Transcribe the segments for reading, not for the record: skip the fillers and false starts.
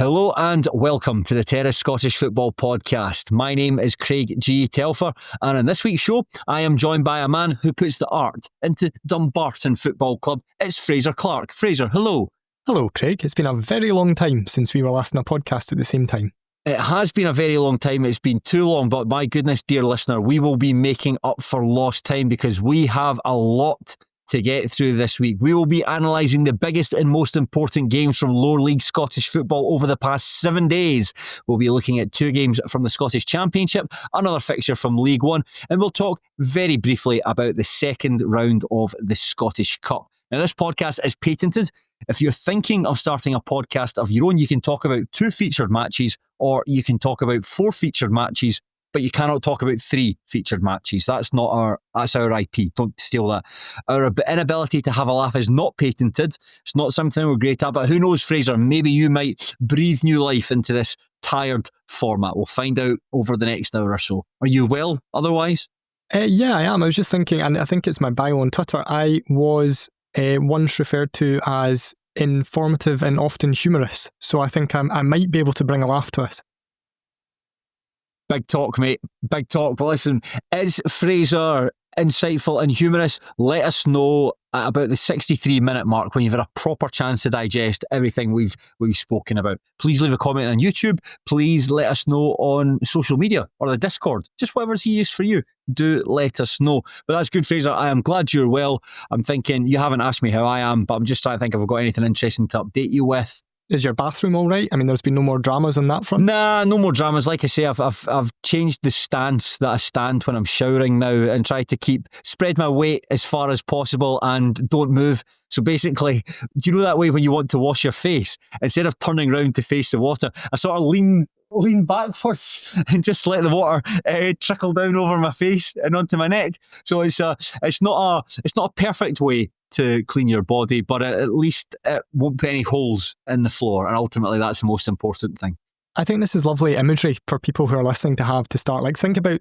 Hello and welcome to the Terrace Scottish Football Podcast. My name is Craig G Telfer, and in this week's show, I am joined by a man who puts the art into Dumbarton Football Club. It's Fraser Clarke. Fraser, hello. Hello, Craig. It's been a very long time since we were last on a podcast at the same time. It has been a very long time. It's been too long, but my goodness, dear listener, we will be making up for lost time because we have a lot to get through this week. We will be analysing the biggest and most important games from lower league Scottish football over the past 7 days. We'll be looking at 2 games from the Scottish Championship, another fixture from League One, and we'll talk very briefly about the second round of the Scottish Cup. Now, this podcast is patented. If you're thinking of starting a podcast of your own, you can talk about 2 featured matches, or you can talk about 4 featured matches, but you cannot talk about 3 featured matches. That's our IP. Don't steal that. Our inability to have a laugh is not patented. It's not something we're great at, but who knows, Fraser, maybe you might breathe new life into this tired format. We'll find out over the next hour or so. Are you well otherwise? Yeah, I am. I was just thinking, and I think it's my bio on Twitter, I was once referred to as informative and often humorous. So I think I might be able to bring a laugh to us. Big talk, mate. Big talk. But listen, is Fraser insightful and humorous? Let us know at about the 63-minute mark when you've had a proper chance to digest everything we've spoken about. Please leave a comment on YouTube. Please let us know on social media or the Discord. Just whatever's easiest for you. Do let us know. But that's good, Fraser. I am glad you're well. I'm thinking, you haven't asked me how I am, but I'm just trying to think if I've got anything interesting to update you with. Is your bathroom all right? I mean, there's been no more dramas on that front? Nah, no more dramas. Like I say, I've changed the stance that I stand when I'm showering now and try to spread my weight as far as possible and don't move. So basically, do you know that way when you want to wash your face? Instead of turning around to face the water, I sort of lean backwards and just let the water trickle down over my face and onto my neck. So it's not a perfect way to clean your body, but at least it won't put any holes in the floor, and ultimately that's the most important thing. I think this is lovely imagery for people who are listening to have to start.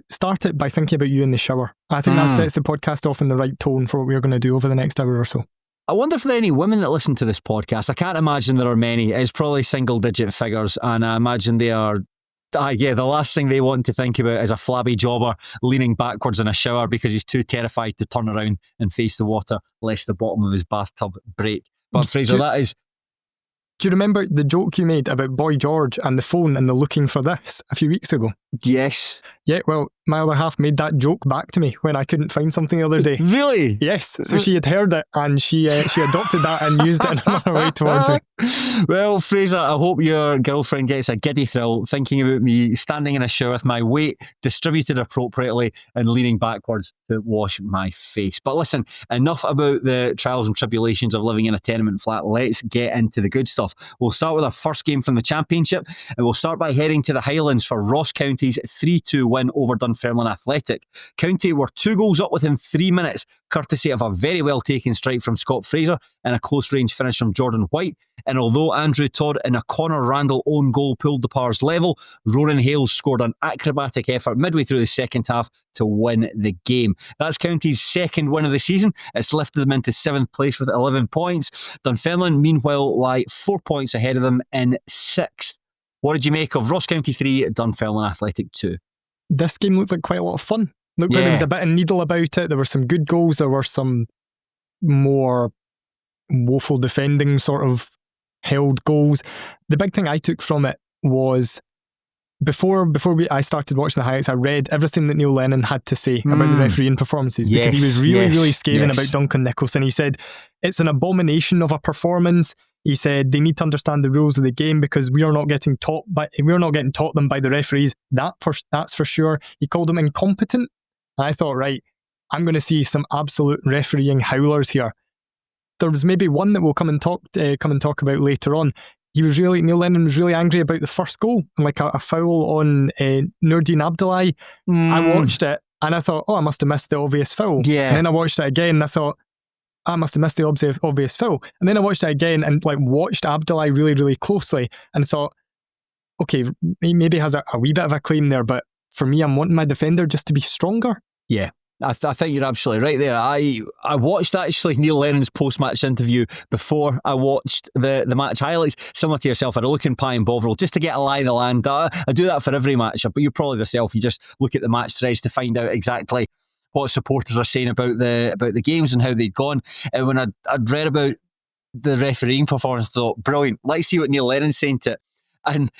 Start it by thinking about you in the shower. I think that sets the podcast off in the right tone for what we're going to do over the next hour or so. I wonder if there are any women that listen to this podcast. I can't imagine there are many. It's probably single-digit figures, and I imagine they are... the last thing they want to think about is a flabby jobber leaning backwards in a shower because he's too terrified to turn around and face the water lest the bottom of his bathtub break. But Fraser, do you remember the joke you made about Boy George and the phone and the looking for this a few weeks ago? Yes. Yeah, well, my other half made that joke back to me when I couldn't find something the other day. Really? Yes. So she had heard it and she adopted that and used it in another way towards me. Well, Fraser, I hope your girlfriend gets a giddy thrill thinking about me standing in a shower with my weight distributed appropriately and leaning backwards to wash my face. But listen, enough about the trials and tribulations of living in a tenement flat. Let's get into the good stuff. We'll start with our first game from the Championship, and we'll start by heading to the Highlands for Ross County's 3-2 win over Dunfermline Athletic. County were 2 goals up within 3 minutes, courtesy of a very well taken strike from Scott Fraser and a close range finish from Jordan White. And although Andrew Todd and a Connor Randall own goal pulled the Pars level, Ronan Hales scored an acrobatic effort midway through the second half to win the game. That's County's second win of the season. It's lifted them into 7th place with 11 points. Dunfermline, meanwhile, lie 4 points ahead of them in 6th. What did you make of Ross County 3, Dunfermline Athletic 2? This game looked like quite a lot of fun. Looked like there was a bit of needle about it. There were some good goals. There were some more woeful defending sort of held goals. The big thing I took from it was before I started watching the highlights, I read everything that Neil Lennon had to say about the refereeing performances because he was really scathing about Duncan Nicholson. He said it's an abomination of a performance. He said they need to understand the rules of the game because we're not getting taught them by the referees. That's for sure. He called them incompetent. And I thought, right, I'm going to see some absolute refereeing howlers here. There was maybe one that we'll come and talk about later on. Neil Lennon was really angry about the first goal, like a foul on Nurdin Abdullahi. I watched it and I thought, I must have missed the obvious foul. Yeah. And then I watched it again and I thought, I must have missed the obvious foul. And then I watched it again and watched Abdullahi really, really closely and thought, okay, he maybe has a wee bit of a claim there, but for me, I'm wanting my defender just to be stronger. Yeah. I think you're absolutely right there. I watched actually Neil Lennon's post-match interview before I watched the match highlights. Similar to yourself, I had a look in Pie and Bovril just to get a lie of the land. I do that for every match, but you're probably yourself. You just look at the match threads to find out exactly what supporters are saying about the games and how they'd gone. And when I'd read about the refereeing performance, I thought, brilliant. Let's see what Neil Lennon's saying to it. And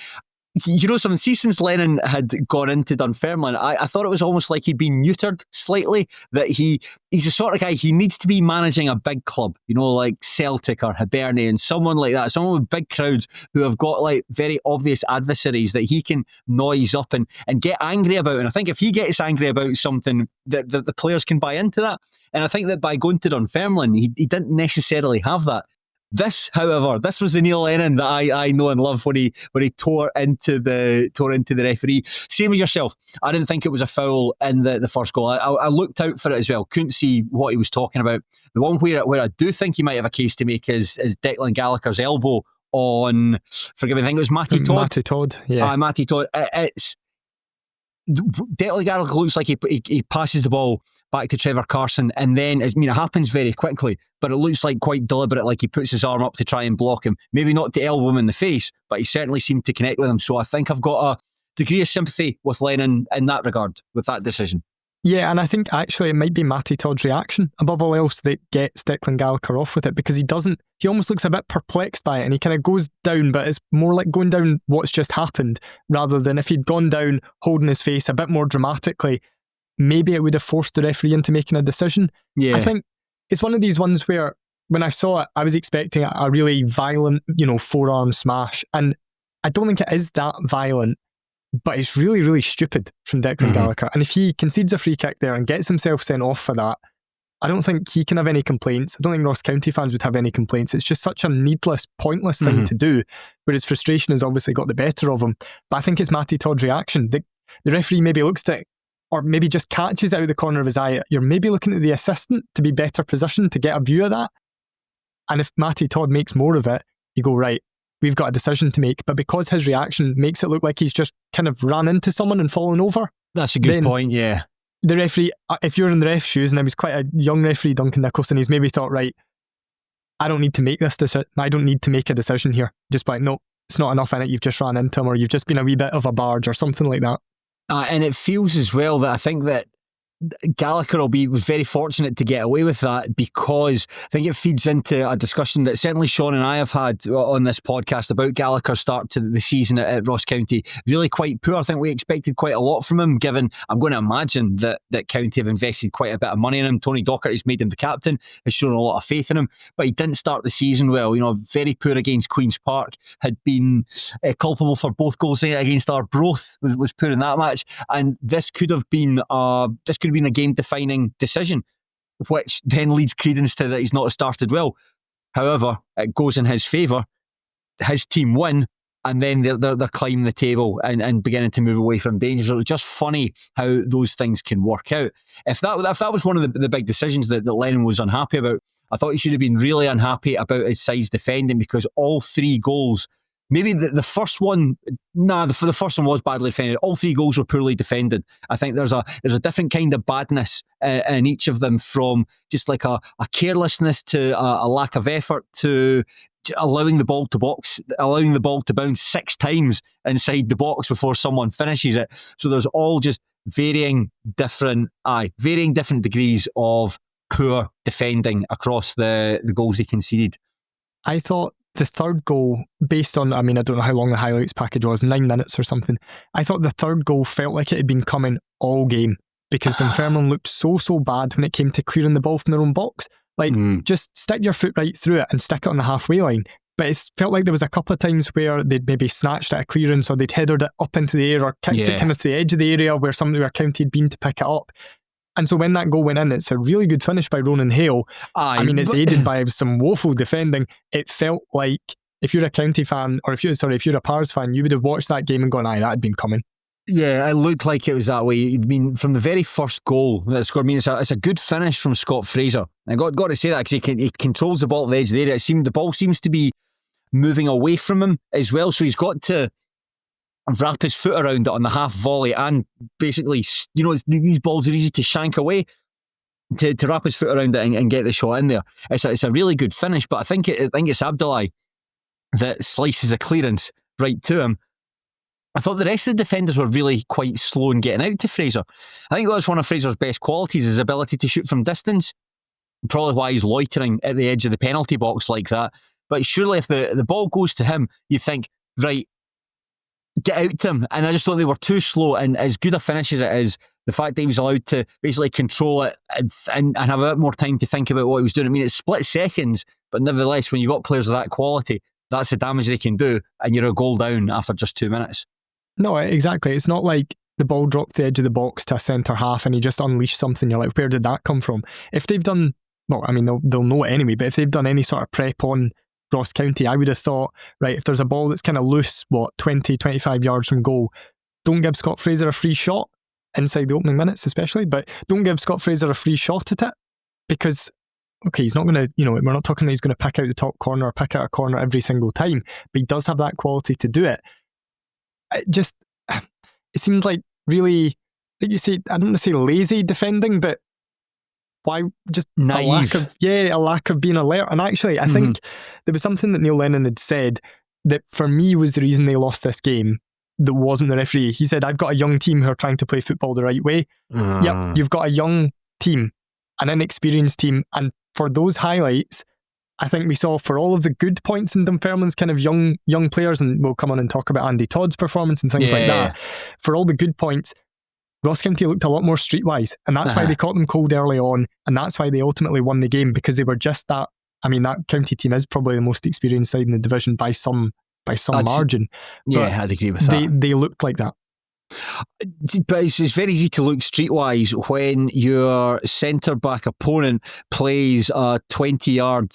you know something, see, since Lennon had gone into Dunfermline, I thought it was almost like he'd been neutered slightly, that he's the sort of guy, he needs to be managing a big club, you know, like Celtic or Hibernian, someone like that, someone with big crowds who have got like very obvious adversaries that he can noise up and get angry about. And I think if he gets angry about something, that the players can buy into that. And I think that by going to Dunfermline, he didn't necessarily have that. This, however, this was the Neil Lennon that I know and love when he tore into the referee. Same as yourself. I didn't think it was a foul in the first goal. I looked out for it as well. Couldn't see what he was talking about. The one where I do think he might have a case to make is Declan Gallagher's elbow on, forgive me, I think it was Matty Todd. Matty Todd, yeah. Matty Todd. It's Declan Gallagher looks like he passes the ball back to Trevor Carson, and then it happens very quickly, but it looks like quite deliberate, like he puts his arm up to try and block him. Maybe not to elbow him in the face, but he certainly seemed to connect with him. So I think I've got a degree of sympathy with Lennon in that regard, with that decision. Yeah, and I think actually it might be Matty Todd's reaction, above all else, that gets Declan Gallagher off with it, because he almost looks a bit perplexed by it, and he kind of goes down, but it's more like going down what's just happened, rather than if he'd gone down holding his face a bit more dramatically, maybe it would have forced the referee into making a decision. Yeah. I think it's one of these ones where, when I saw it, I was expecting a really violent, forearm smash, and I don't think it is that violent. But it's really, really stupid from Declan Gallagher. And if he concedes a free kick there and gets himself sent off for that, I don't think he can have any complaints. I don't think Ross County fans would have any complaints. It's just such a needless, pointless thing to do, where his frustration has obviously got the better of him. But I think it's Matty Todd's reaction. The referee maybe looks at it, or maybe just catches out of the corner of his eye. You're maybe looking at the assistant to be better positioned to get a view of that. And if Matty Todd makes more of it, you go, right, we've got a decision to make. But because his reaction makes it look like he's just kind of ran into someone and fallen over. That's a good point, yeah. The referee, if you're in the ref's shoes, and I was quite a young referee, Duncan Nicholson, he's maybe thought, right, I don't need to make this decision. I don't need to make a decision here. Just like, no, it's not enough in it. You've just ran into him, or you've just been a wee bit of a barge or something like that. And it feels as well that I think that Gallagher was very fortunate to get away with that, because I think it feeds into a discussion that certainly Sean and I have had on this podcast about Gallagher's start to the season at Ross County. Really quite poor. I think we expected quite a lot from him, given, I'm going to imagine that County have invested quite a bit of money in him. Tony Docherty's made him the captain, has shown a lot of faith in him, but he didn't start the season well. Very poor against Queen's Park, had been culpable for both goals against Arbroath, was poor in that match, and this could have been a game-defining decision, which then leads credence to that he's not started well. However, it goes in his favour. His team win, and then they're climbing the table and beginning to move away from danger. So it's just funny how those things can work out. If that was one of the big decisions that Lennon was unhappy about, I thought he should have been really unhappy about his side's defending, because all three goals, maybe the first one, the first one was badly defended. All three goals were poorly defended. I think there's a different kind of badness in each of them, from just like a carelessness to a lack of effort to allowing the ball to bounce 6 times inside the box before someone finishes it. So there's all just varying different degrees of poor defending across the goals he conceded. I thought the third goal, based on, I don't know how long the highlights package was, 9 minutes or something, I thought the third goal felt like it had been coming all game, because Dunfermline looked so bad when it came to clearing the ball from their own box. Just stick your foot right through it and stick it on the halfway line. But it felt like there was a couple of times where they'd maybe snatched at a clearance, or they'd headed it up into the air, or kicked it kind of to the edge of the area where County had been to pick it up. And so when that goal went in, it's a really good finish by Ronan Hale. It's aided by some woeful defending. It felt like, if you're a County fan, or if you're a Pars fan, you would have watched that game and gone, that had been coming. Yeah, it looked like it was that way. From the very first goal that scored, it's a good finish from Scott Fraser. I got to say that, because he controls the ball at the edge of the area. The ball seems to be moving away from him as well, so he's got to wrap his foot around it on the half volley, and basically, these balls are easy to shank away. to wrap his foot around it and get the shot in there. It's a really good finish, but I think it's Abdullahi that slices a clearance right to him. I thought the rest of the defenders were really quite slow in getting out to Fraser. I think that was one of Fraser's best qualities, his ability to shoot from distance. Probably why he's loitering at the edge of the penalty box like that. But surely if the ball goes to him, you think, right, get out to him. And I just thought they were too slow, and as good a finish as it is, the fact that he was allowed to basically control it and have a bit more time to think about what he was doing. I mean, it's split seconds, but nevertheless, when you've got players of that quality, that's the damage they can do, and you're a goal down after just 2 minutes. No, exactly. It's not like the ball dropped the edge of the box to a centre half and he just unleashed something. You're like, where did that come from? If they've done, well, I mean, they'll know it anyway, but if they've done any sort of prep on Ross County, I would have thought, right, if there's a ball that's kind of loose, 20, 25 yards from goal, don't give Scott Fraser a free shot inside the opening minutes especially, but don't give Scott Fraser a free shot at it, because, okay, he's not going to, we're not talking that he's going to pick out the top corner or pick out a corner every single time, but he does have that quality to do it. It seemed like really, like you say, I don't want to say lazy defending, but why just naive? A lack of being alert. And actually, I think there was something that Neil Lennon had said that for me was the reason they lost this game. That wasn't the referee. He said, I've got a young team who are trying to play football the right way. Yep, you've got a young team, an inexperienced team. And for those highlights, I think we saw for all of the good points in Dunfermline's kind of young players, and we'll come on and talk about Andy Todd's performance and things like that. For all the good points, Ross County looked a lot more streetwise, and that's why they caught them cold early on, and that's why they ultimately won the game, because they were just that. I mean, that County team is probably the most experienced side in the division by some margin. Yeah, I'd agree with that. They looked like that. But it's very easy to look streetwise when your centre-back opponent plays a 20-yard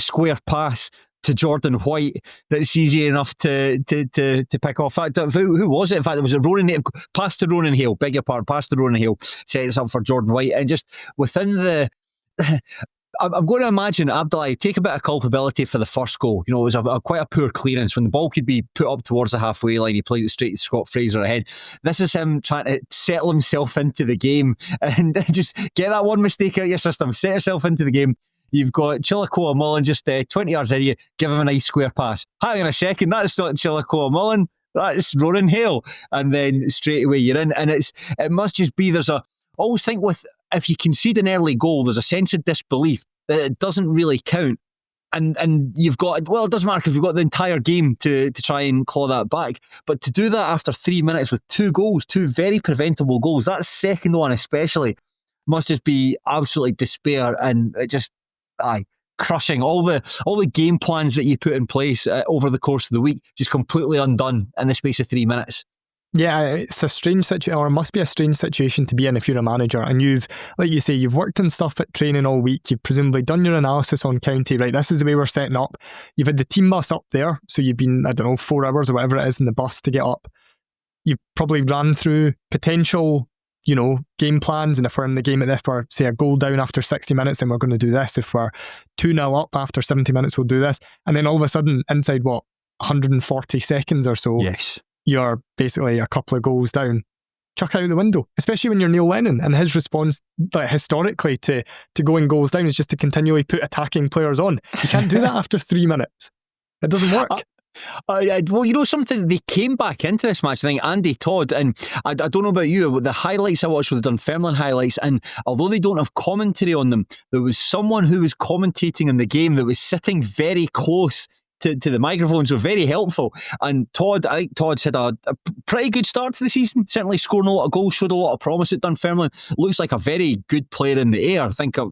square pass to Jordan White that's easy enough to pick off. In fact, who was it? In fact, it was a Ronan Hale, pass to Ronan Hale, beg your pardon, pass to Ronan Hale, sets up for Jordan White. And just within the... I'm going to imagine Abdullahi take a bit of culpability for the first goal. It was quite a poor clearance. When the ball could be put up towards the halfway line, he played it straight to Scott Fraser ahead. This is him trying to settle himself into the game and just get that one mistake out of your system. Set yourself into the game. You've got Chilakoa Mullen just 20 yards ahead of you. Give him a nice square pass. Hang on a second, that's not Chilakoa Mullen. That's Ronan Hale. And then straight away you're in. And it must just be, I always think if you concede an early goal, there's a sense of disbelief that it doesn't really count. And you've got, it doesn't matter because we've got the entire game to try and claw that back. But to do that after 3 minutes with 2 goals, 2 very preventable goals, that second one especially, must just be absolutely despair, and it just, crushing all the game plans that you put in place over the course of the week, just completely undone in the space of 3 minutes. Yeah, it's a strange situation, or it must be a strange situation to be in if you're a manager and you've, like you say, you've worked on stuff at training all week, you've presumably done your analysis on County, right, this is the way we're setting up, you've had the team bus up there, so you've been, 4 hours or whatever it is in the bus to get up, you've probably ran through potential, game plans, and if we're in the game at this, we're, say, a goal down after 60 minutes, then we're going to do this, if we're 2-0 up after 70 minutes, we'll do this, and then all of a sudden, inside 140 seconds or so, yes, you're basically a couple of goals down. Chuck out the window, especially when you're Neil Lennon, and his response historically to going goals down is just to continually put attacking players on. You can't do that after 3 minutes. It doesn't work. Something, they came back into this match, I think Andy Todd, and I don't know about you, but the highlights I watched were the Dunfermline highlights, and although they don't have commentary on them, there was someone who was commentating in the game that was sitting very close to the microphones, were very helpful. And I think Todd's had a pretty good start to the season, certainly scoring a lot of goals, showed a lot of promise at Dunfermline, looks like a very good player in the air. I think a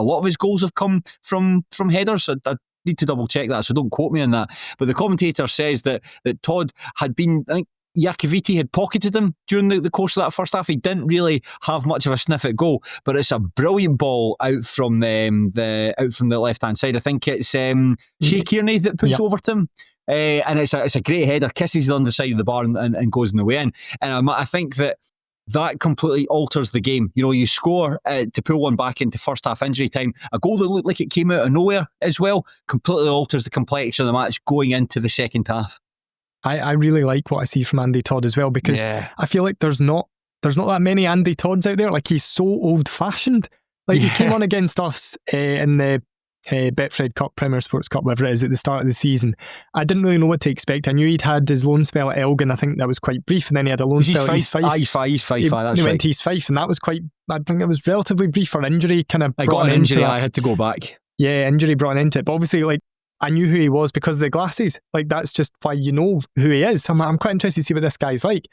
lot of his goals have come from headers. I need to double check that, so don't quote me on that, but the commentator says that Todd had been, I think Iakoviti had pocketed him during the course of that first half. He didn't really have much of a sniff at goal, but it's a brilliant ball out from the left hand side. I think it's Shea Kearney that puts over to him. And it's a great header, kisses the underside of the bar and goes in the way in. And I think that completely alters the game. You score to pull one back into first half injury time. A goal that looked like it came out of nowhere as well completely alters the complexion of the match going into the second half. I really like what I see from Andy Todd as well, because I feel like there's not that many Andy Todds out there. Like, he's so old fashioned. Like, he came on against us in the Betfred Cup, Premier Sports Cup, whatever it is, at the start of the season. I didn't really know what to expect. I knew he'd had his loan spell at Elgin. I think that was quite brief, and then he had a loan spell at East Fife. He's Fife, that's he right. went to East Fife, and that was I think it was relatively brief for injury. I got an injury, I had to go back. Yeah, injury brought into it. But obviously, like, I knew who he was because of the glasses. Like, that's just why you know who he is. So I'm quite interested to see what this guy's like.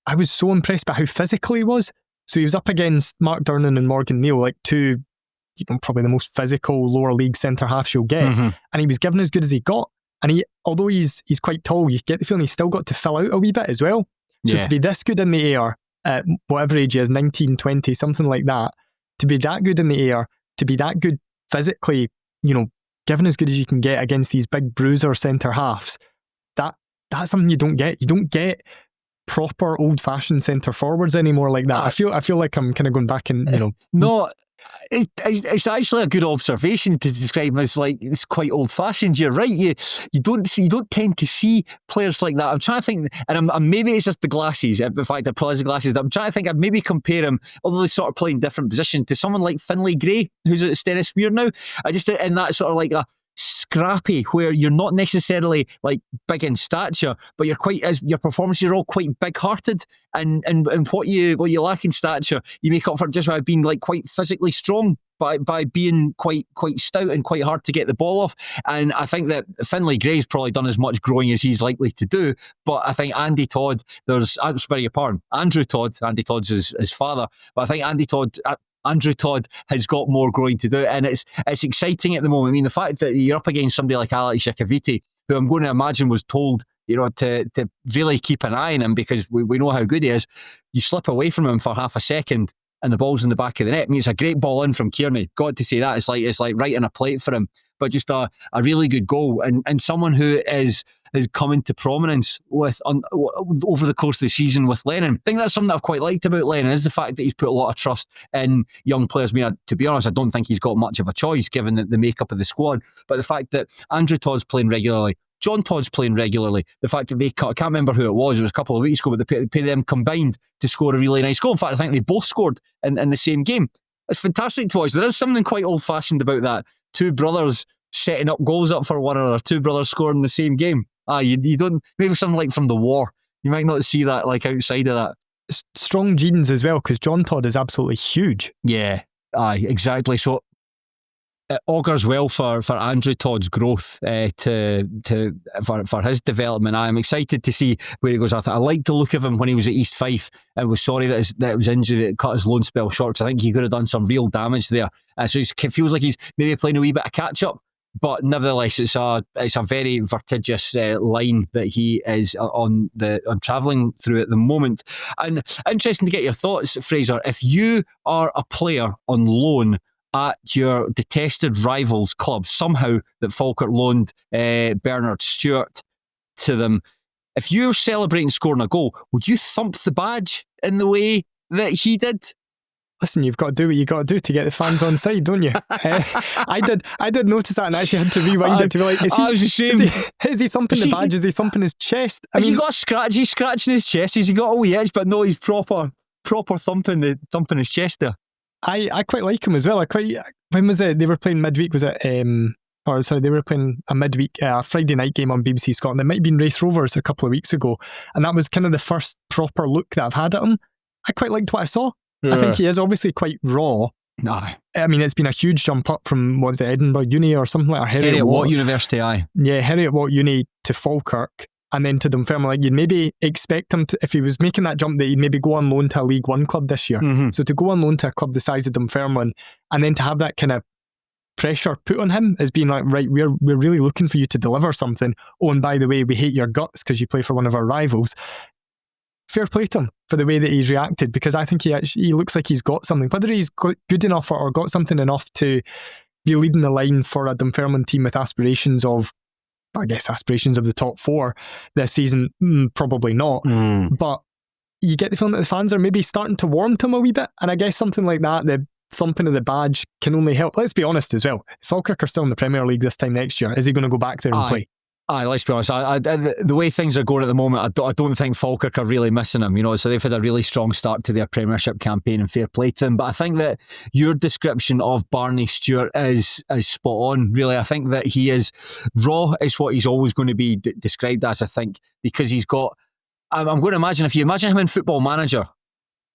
I was so impressed by how physical he was. So he was up against Mark Durnan and Morgan Neal, like two, probably the most physical lower league centre halves you'll get. And he was given as good as he got. And although he's quite tall, you get the feeling he's still got to fill out a wee bit as well. So to be this good in the air at whatever age he is, 19, 20, something like that, to be that good in the air, to be that good physically, given as good as you can get against these big bruiser centre halves, that's something you don't get. You don't get proper old-fashioned centre forwards anymore like that. I feel like I'm kind of going back and No, it's actually a good observation to describe him as like it's quite old-fashioned. You're right. You don't tend to see players like that. I'm trying to think, and maybe it's just the glasses. In fact, it probably is the glasses. I'm trying to think. I'd maybe compare him, although they sort of play in different positions, to someone like Finlay Gray, who's at Stennismuir now. I just in that sort of like a scrappy, where you're not necessarily like big in stature, but you're quite, as your performances are all quite big-hearted, and what you lack in stature, you make up for just by being like quite physically strong, by being quite stout and quite hard to get the ball off. And I think that Finlay Gray's probably done as much growing as he's likely to do. But I think Andy Todd, Andrew Todd, Andy Todd's his father, but I think Andrew Todd has got more growing to do, and it's exciting at the moment. I mean, the fact that you're up against somebody like Alex Shikaviti, who I'm going to imagine was told, to really keep an eye on him because we know how good he is. You slip away from him for half a second, and the ball's in the back of the net. I mean, it's a great ball in from Kearney. Got to say that. It's like right in a plate for him. But just a really good goal, and someone who is come into prominence over the course of the season with Lennon. I think that's something that I've quite liked about Lennon, is the fact that he's put a lot of trust in young players. I mean, to be honest, I don't think he's got much of a choice given the makeup of the squad. But the fact that Andrew Todd's playing regularly, John Todd's playing regularly, the fact that I can't remember who it was a couple of weeks ago, but the pair of them combined to score a really nice goal. In fact, I think they both scored in the same game. It's fantastic to watch. There is something quite old-fashioned about that. Two brothers setting up goals up for one another, two brothers scoring the same game. You don't, maybe something like from the war. You might not see that like outside of that. Strong genes as well, because John Todd is absolutely huge. Yeah, exactly. So it augurs well for Andrew Todd's growth, for his development. I'm excited to see where he goes. I liked the look of him when he was at East Fife, and was sorry that it was injury that cut his loan spell short. I think he could have done some real damage there. So it feels like he's maybe playing a wee bit of catch up. But nevertheless, it's a very vertigious line that he is on travelling through at the moment. And interesting to get your thoughts, Fraser. If you are a player on loan at your detested rivals club, somehow that Falkirk loaned Bernard Stewart to them, if you're celebrating scoring a goal, would you thump the badge in the way that he did? Listen, you've got to do what you got to do to get the fans on side, don't you? I did notice that, and I actually had to rewind it to be like, is he thumping the badge? Is he thumping his chest? Has he got a scratch? He's scratching his chest. Has he got a wee edge? But no, he's proper thumping his chest there. I quite like him as well. When was it? They were playing midweek. Was it? They were playing a midweek Friday night game on BBC Scotland. It might have been Wraith Rovers a couple of weeks ago, and that was kind of the first proper look that I've had at him. I quite liked what I saw. Yeah. I think he is obviously quite raw. Nah. I mean, it's been a huge jump up from, what was it, Edinburgh Uni or something like that? Heriot Watt University, aye. Yeah, Heriot Watt Uni to Falkirk and then to Dunfermline. Like, you'd maybe expect him to, if he was making that jump, that he'd maybe go on loan to a League One club this year. Mm-hmm. So to go on loan to a club the size of Dunfermline and then to have that kind of pressure put on him as being like, right, we're really looking for you to deliver something. Oh, and by the way, we hate your guts because you play for one of our rivals. Fair play to him for the way that he's reacted, because I think he looks like he's got something. Whether he's good enough or got something enough to be leading the line for a Dunfermline team with aspirations of the top four this season, probably not. But you get the feeling that the fans are maybe starting to warm to him a wee bit, and I guess something like that, the thumping of the badge, can only help. Let's be honest as well. Falkirk are still in the Premier League this time next year. Is he going to go back there and play? Let's be honest. The way things are going at the moment, I don't think Falkirk are really missing him. So they've had a really strong start to their Premiership campaign, and fair play to them. But I think that your description of Barney Stewart is spot on. Really, I think that he is raw. Is what he's always going to be described as. I think because he's got. I'm going to imagine if you imagine him in Football Manager,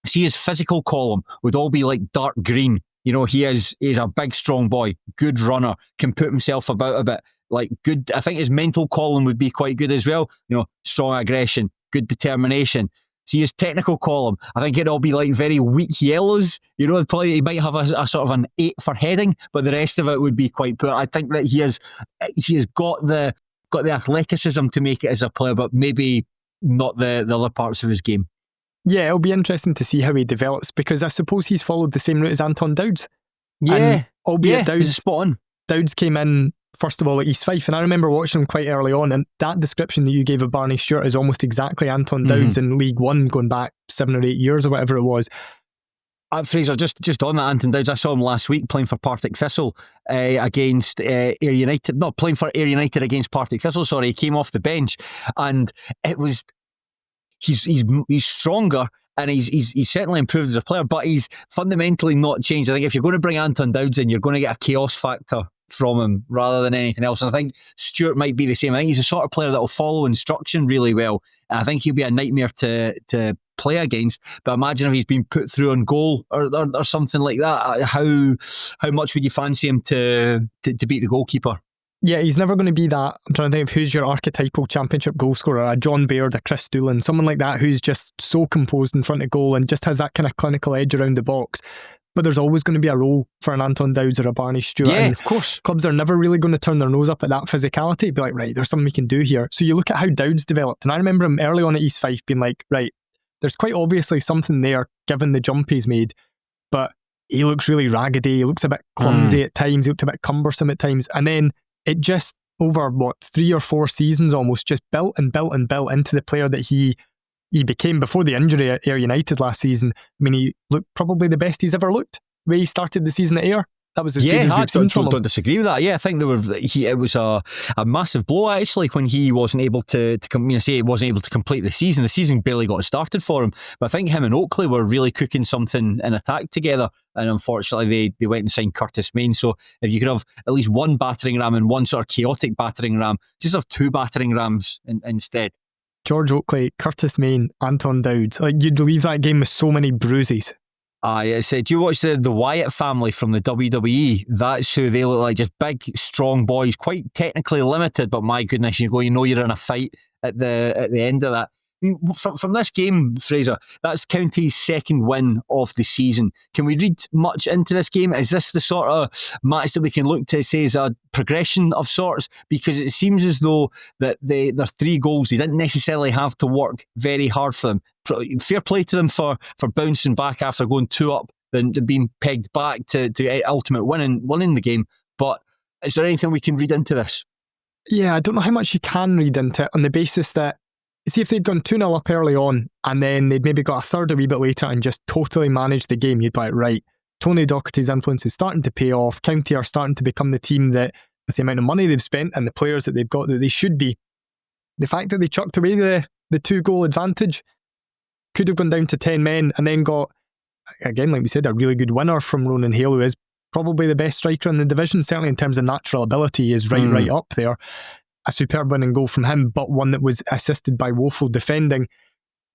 see his physical column would all be like dark green. He's a big, strong boy, good runner, can put himself about a bit. Like good, I think his mental column would be quite good as well. Strong aggression, good determination. See his technical column, I think it'd all be like very weak yellows. Probably he might have a sort of an 8 for heading, but the rest of it would be quite poor. I think that he has got the athleticism to make it as a player, but maybe not the other parts of his game. Yeah, it'll be interesting to see how he develops, because I suppose he's followed the same route as Anton Dowds. Yeah, albeit Dowds spot on. Dowds came in first of all at East Fife, and I remember watching him quite early on, and that description that you gave of Barney Stewart is almost exactly Anton Dowds in League One, going back 7 or 8 years or whatever it was. Fraser, just on that, Anton Dowds, I saw him last week playing for Partick Thistle against Ayr United. No, playing for Ayr United against Partick Thistle. Sorry, he came off the bench, and it was he's stronger. And he's certainly improved as a player, but he's fundamentally not changed. I think if you're going to bring Anton Dowds in, you're going to get a chaos factor from him rather than anything else. And I think Stewart might be the same. I think he's the sort of player that will follow instruction really well. And I think he'll be a nightmare to play against. But imagine if he's been put through on goal or something like that. How much would you fancy him to beat the goalkeeper? Yeah, he's never going to be that. I'm trying to think of who's your archetypal Championship goal scorer, a John Baird, a Chris Doolan, someone like that who's just so composed in front of goal and just has that kind of clinical edge around the box. But there's always going to be a role for an Anton Dowds or a Barney Stewart. Yeah, of course. Clubs are never really going to turn their nose up at that physicality. Be like, right, there's something we can do here. So you look at how Dowds developed, and I remember him early on at East Fife being like, right, there's quite obviously something there given the jump he's made, but he looks really raggedy, he looks a bit clumsy at times, he looked a bit cumbersome at times, and then it just, over 3 or 4 seasons almost, just built and built and built into the player that he became before the injury at Ayr United last season. I mean, he looked probably the best he's ever looked. The way he started the season at Ayr, that was as good as we've seen from him. Don't disagree with that. Yeah, I think it was a massive blow actually when he wasn't able to he wasn't able to complete the season. The season barely got started for him. But I think him and Oakley were really cooking something in attack together. And unfortunately, they went and signed Curtis Main. So if you could have at least one battering ram and one sort of chaotic battering ram, just have 2 battering rams instead. George Oakley, Curtis Main, Anton Dowds. Like, you'd leave that game with so many bruises. Do you watch the Wyatt family from the WWE? That's who they look like, just big, strong boys, quite technically limited, but my goodness, you're in a fight at the end of that. From this game, Fraser, that's County's second win of the season. Can we read much into this game? Is this the sort of match that we can look to say is a progression of sorts? Because it seems as though that their 3 goals, they didn't necessarily have to work very hard for them. Fair play to them for bouncing back after going 2 up and being pegged back to ultimate winning the game. But is there anything we can read into this? Yeah, I don't know how much you can read into it on the basis that, see, if they'd gone 2-0 up early on and then they'd maybe got a third a wee bit later and just totally managed the game, you'd be like, right, Tony Docherty's influence is starting to pay off. County are starting to become the team that, with the amount of money they've spent and the players that they've got, that they should be. The fact that they chucked away the 2-goal advantage, could have gone down to 10 men and then got, again, like we said, a really good winner from Ronan Hale, who is probably the best striker in the division, certainly in terms of natural ability, is right up there. A superb winning goal from him, but one that was assisted by woeful defending.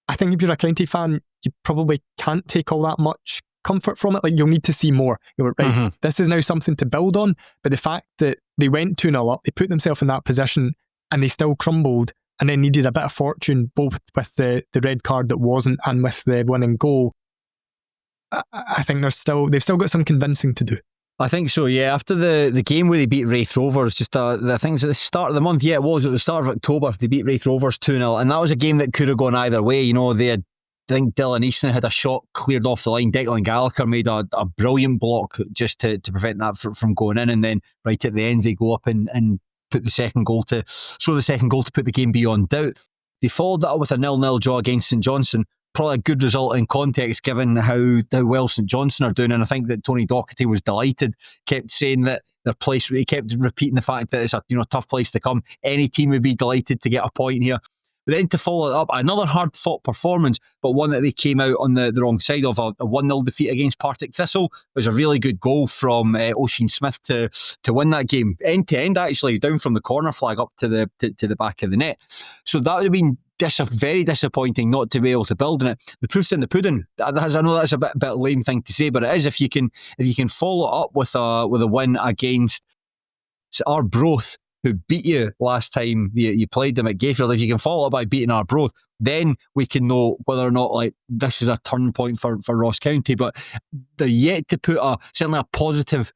I think if you're a County fan, you probably can't take all that much comfort from it. Like, you'll need to see more. You're right, this is now something to build on, but the fact that they went 2-0 up, they put themselves in that position and they still crumbled and then needed a bit of fortune, both with the red card that wasn't and with the winning goal. I think they've still got some convincing to do. I think so, yeah. After the game where they beat Wraith Rovers, just I think it was at the start of the month, yeah, it was at the start of October, they beat Wraith Rovers 2-0, and that was a game that could have gone either way. They had, I think Dylan Easton had a shot cleared off the line. Declan Gallagher made a brilliant block just to prevent that from going in, and then right at the end they go up and put the second goal to put the game beyond doubt. They followed that up with a 0-0 draw against St Johnstone. Probably a good result in context given how well St Johnstone are doing, and I think that Tony Docherty was delighted, kept saying that their place. He kept repeating the fact that it's a tough place to come. Any team would be delighted to get a point here. But then to follow it up, another hard-fought performance, but one that they came out on the wrong side of, a 1-0 defeat against Partick Thistle. It was a really good goal from Oisin Smith to win that game. End-to-end, actually, down from the corner flag up to the back of the net. So that would have been very disappointing not to be able to build on it. The proof's in the pudding. I know that's a bit lame thing to say, but it is. If you can follow it up with a win against Arbroath, who beat you last time you played them at Gayfield, if you can follow up by beating Arbroath, then we can know whether or not this is a turn point for Ross County. But they're yet to put certainly a positive,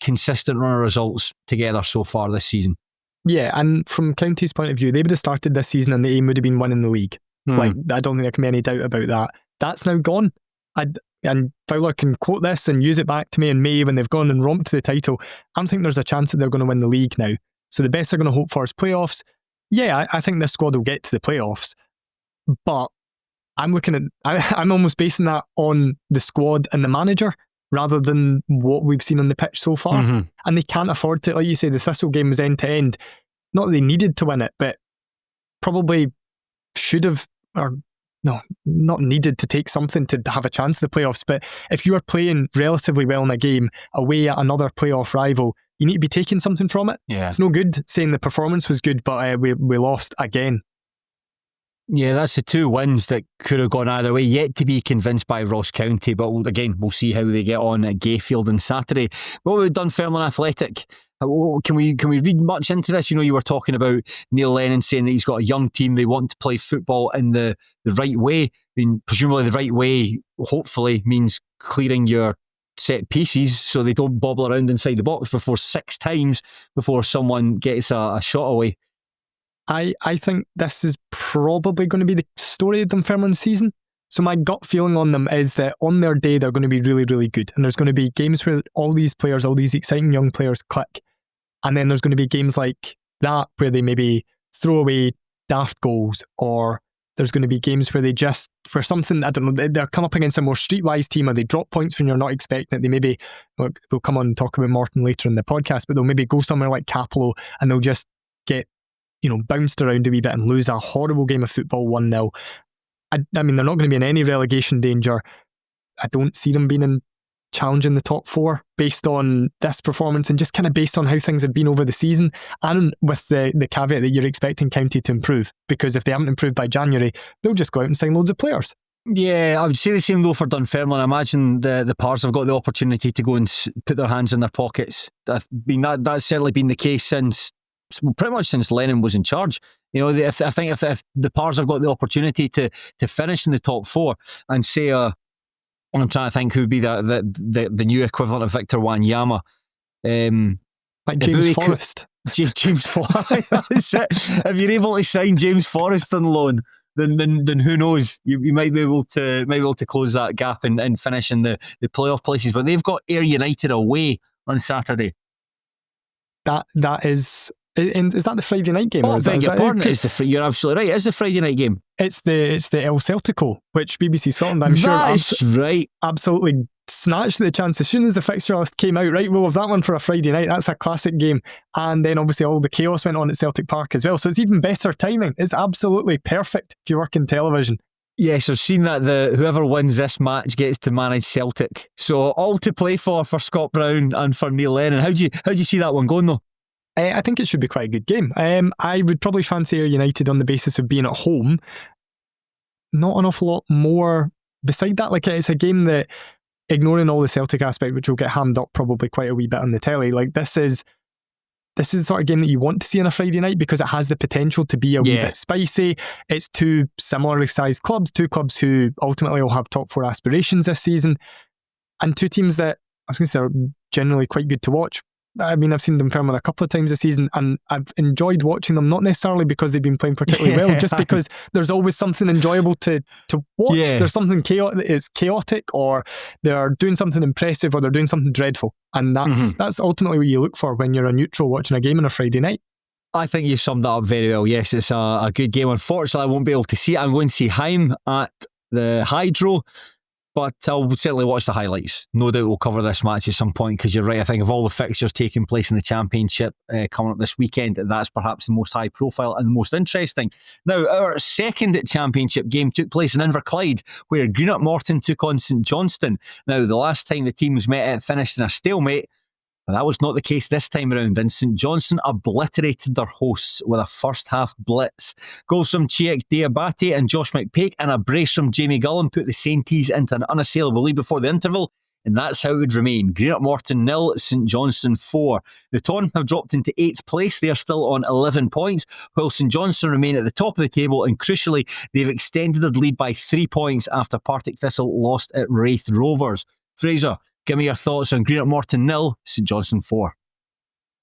consistent run of results together so far this season. Yeah, and from County's point of view, they would have started this season and the aim would have been winning the league. I don't think there can be any doubt about that. That's now gone. And Fowler can quote this and use it back to me in May when they've gone and romped to the title. I'm thinking there's a chance that they're going to win the league now. So the best they're going to hope for is playoffs. Yeah, I think this squad will get to the playoffs. But I'm almost basing that on the squad and the manager rather than what we've seen on the pitch so far. Mm-hmm. And they can't afford to, like you say, the Thistle game was end to end. Not that they needed to win it, but probably should have, or no, not needed to take something to have a chance at the playoffs. But if you are playing relatively well in a game away at another playoff rival, you need to be taking something from it. Yeah. It's no good saying the performance was good, but we lost again. Yeah, that's the 2 wins that could have gone either way. Yet to be convinced by Ross County, but again, we'll see how they get on at Gayfield on Saturday. What about Dunfermline Athletic? Can we read much into this? You were talking about Neil Lennon saying that he's got a young team. They want to play football in the right way. I mean, presumably the right way, hopefully, means clearing your set pieces so they don't bobble around inside the box 6 times before someone gets a shot away. I think this is probably going to be the story of Dunfermline's season. So my gut feeling on them is that on their day they're going to be really, really good. And there's going to be games where all these exciting young players click. And then there's going to be games like that where they maybe throw away daft goals, or there's going to be games where they just, for something, I don't know, they'll come up against a more streetwise team, or they drop points when you're not expecting it. They maybe, we'll come on and talk about Morton later in the podcast, but they'll maybe go somewhere like Capello and they'll just get, bounced around a wee bit and lose a horrible game of football 1-0. I mean, they're not going to be in any relegation danger. I don't see them being in challenging the top 4 based on this performance and just kind of based on how things have been over the season, and with the caveat that you're expecting County to improve, because if they haven't improved by January, they'll just go out and sign loads of players. Yeah, I would say the same though for Dunfermline. I imagine the Pars have got the opportunity to go and put their hands in their pockets. I mean, that's certainly been the case pretty much since Lennon was in charge. I think if the Pars have got the opportunity to finish in the top 4 and say I'm trying to think who would be the new equivalent of Victor Wanyama. Like James Forrest. James Forrest. That's it. If you're able to sign James Forrest on loan, then who knows? You might be able to close that gap and finish in the playoff places. But they've got Ayr United away on Saturday. That is. Is that the Friday night game? Oh, you're absolutely right. It is the Friday night game. It's the El Celtico, which BBC Scotland, I'm sure, right, absolutely snatched the chance as soon as the fixture list came out. Right, we'll have that one for a Friday night. That's a classic game. And then obviously all the chaos went on at Celtic Park as well. So it's even better timing. It's absolutely perfect if you work in television. Yes, I've seen that whoever wins this match gets to manage Celtic. So all to play for Scott Brown and for Neil Lennon. How do you see that one going though? I think it should be quite a good game. I would probably fancy Ayr United on the basis of being at home. Not an awful lot more beside that. Like, it's a game that, ignoring all the Celtic aspect, which will get hammed up probably quite a wee bit on the telly, like this is the sort of game that you want to see on a Friday night because it has the potential to be a wee bit spicy. It's 2 similarly sized clubs, 2 clubs who ultimately will have top 4 aspirations this season, and 2 teams that I was going to say are generally quite good to watch. I mean, I've seen Dunfermline a couple of times this season and I've enjoyed watching them, not necessarily because they've been playing particularly well, just because there's always something enjoyable to watch. Yeah. There's something chaotic, or they're doing something impressive, or they're doing something dreadful. And that's ultimately what you look for when you're a neutral watching a game on a Friday night. I think you've summed that up very well. Yes, it's a good game. Unfortunately, I won't be able to see it. I'm going to see Heim at the Hydro. But I'll certainly watch the highlights. No doubt we'll cover this match at some point, because you're right. I think of all the fixtures taking place in the Championship coming up this weekend, that's perhaps the most high profile and the most interesting. Now, our second Championship game took place in Inverclyde, where Greenock Morton took on St Johnstone. Now, the last time the teams met, it finished in a stalemate. But that was not the case this time around, and St Johnstone obliterated their hosts with a first half blitz. Goals from Chiek Diabate and Josh McPake and a brace from Jamie Gullen put the Sainties into an unassailable lead before the interval, and that's how it would remain. Greenock Morton 0, St Johnstone 4. The Ton have dropped into 8th place. They are still on 11 points, while St Johnstone remain at the top of the table, and crucially, they've extended their lead by 3 points after Partick Thistle lost at Wraith Rovers. Fraser, give me your thoughts on Greenock Morton 0, St Johnstone 4.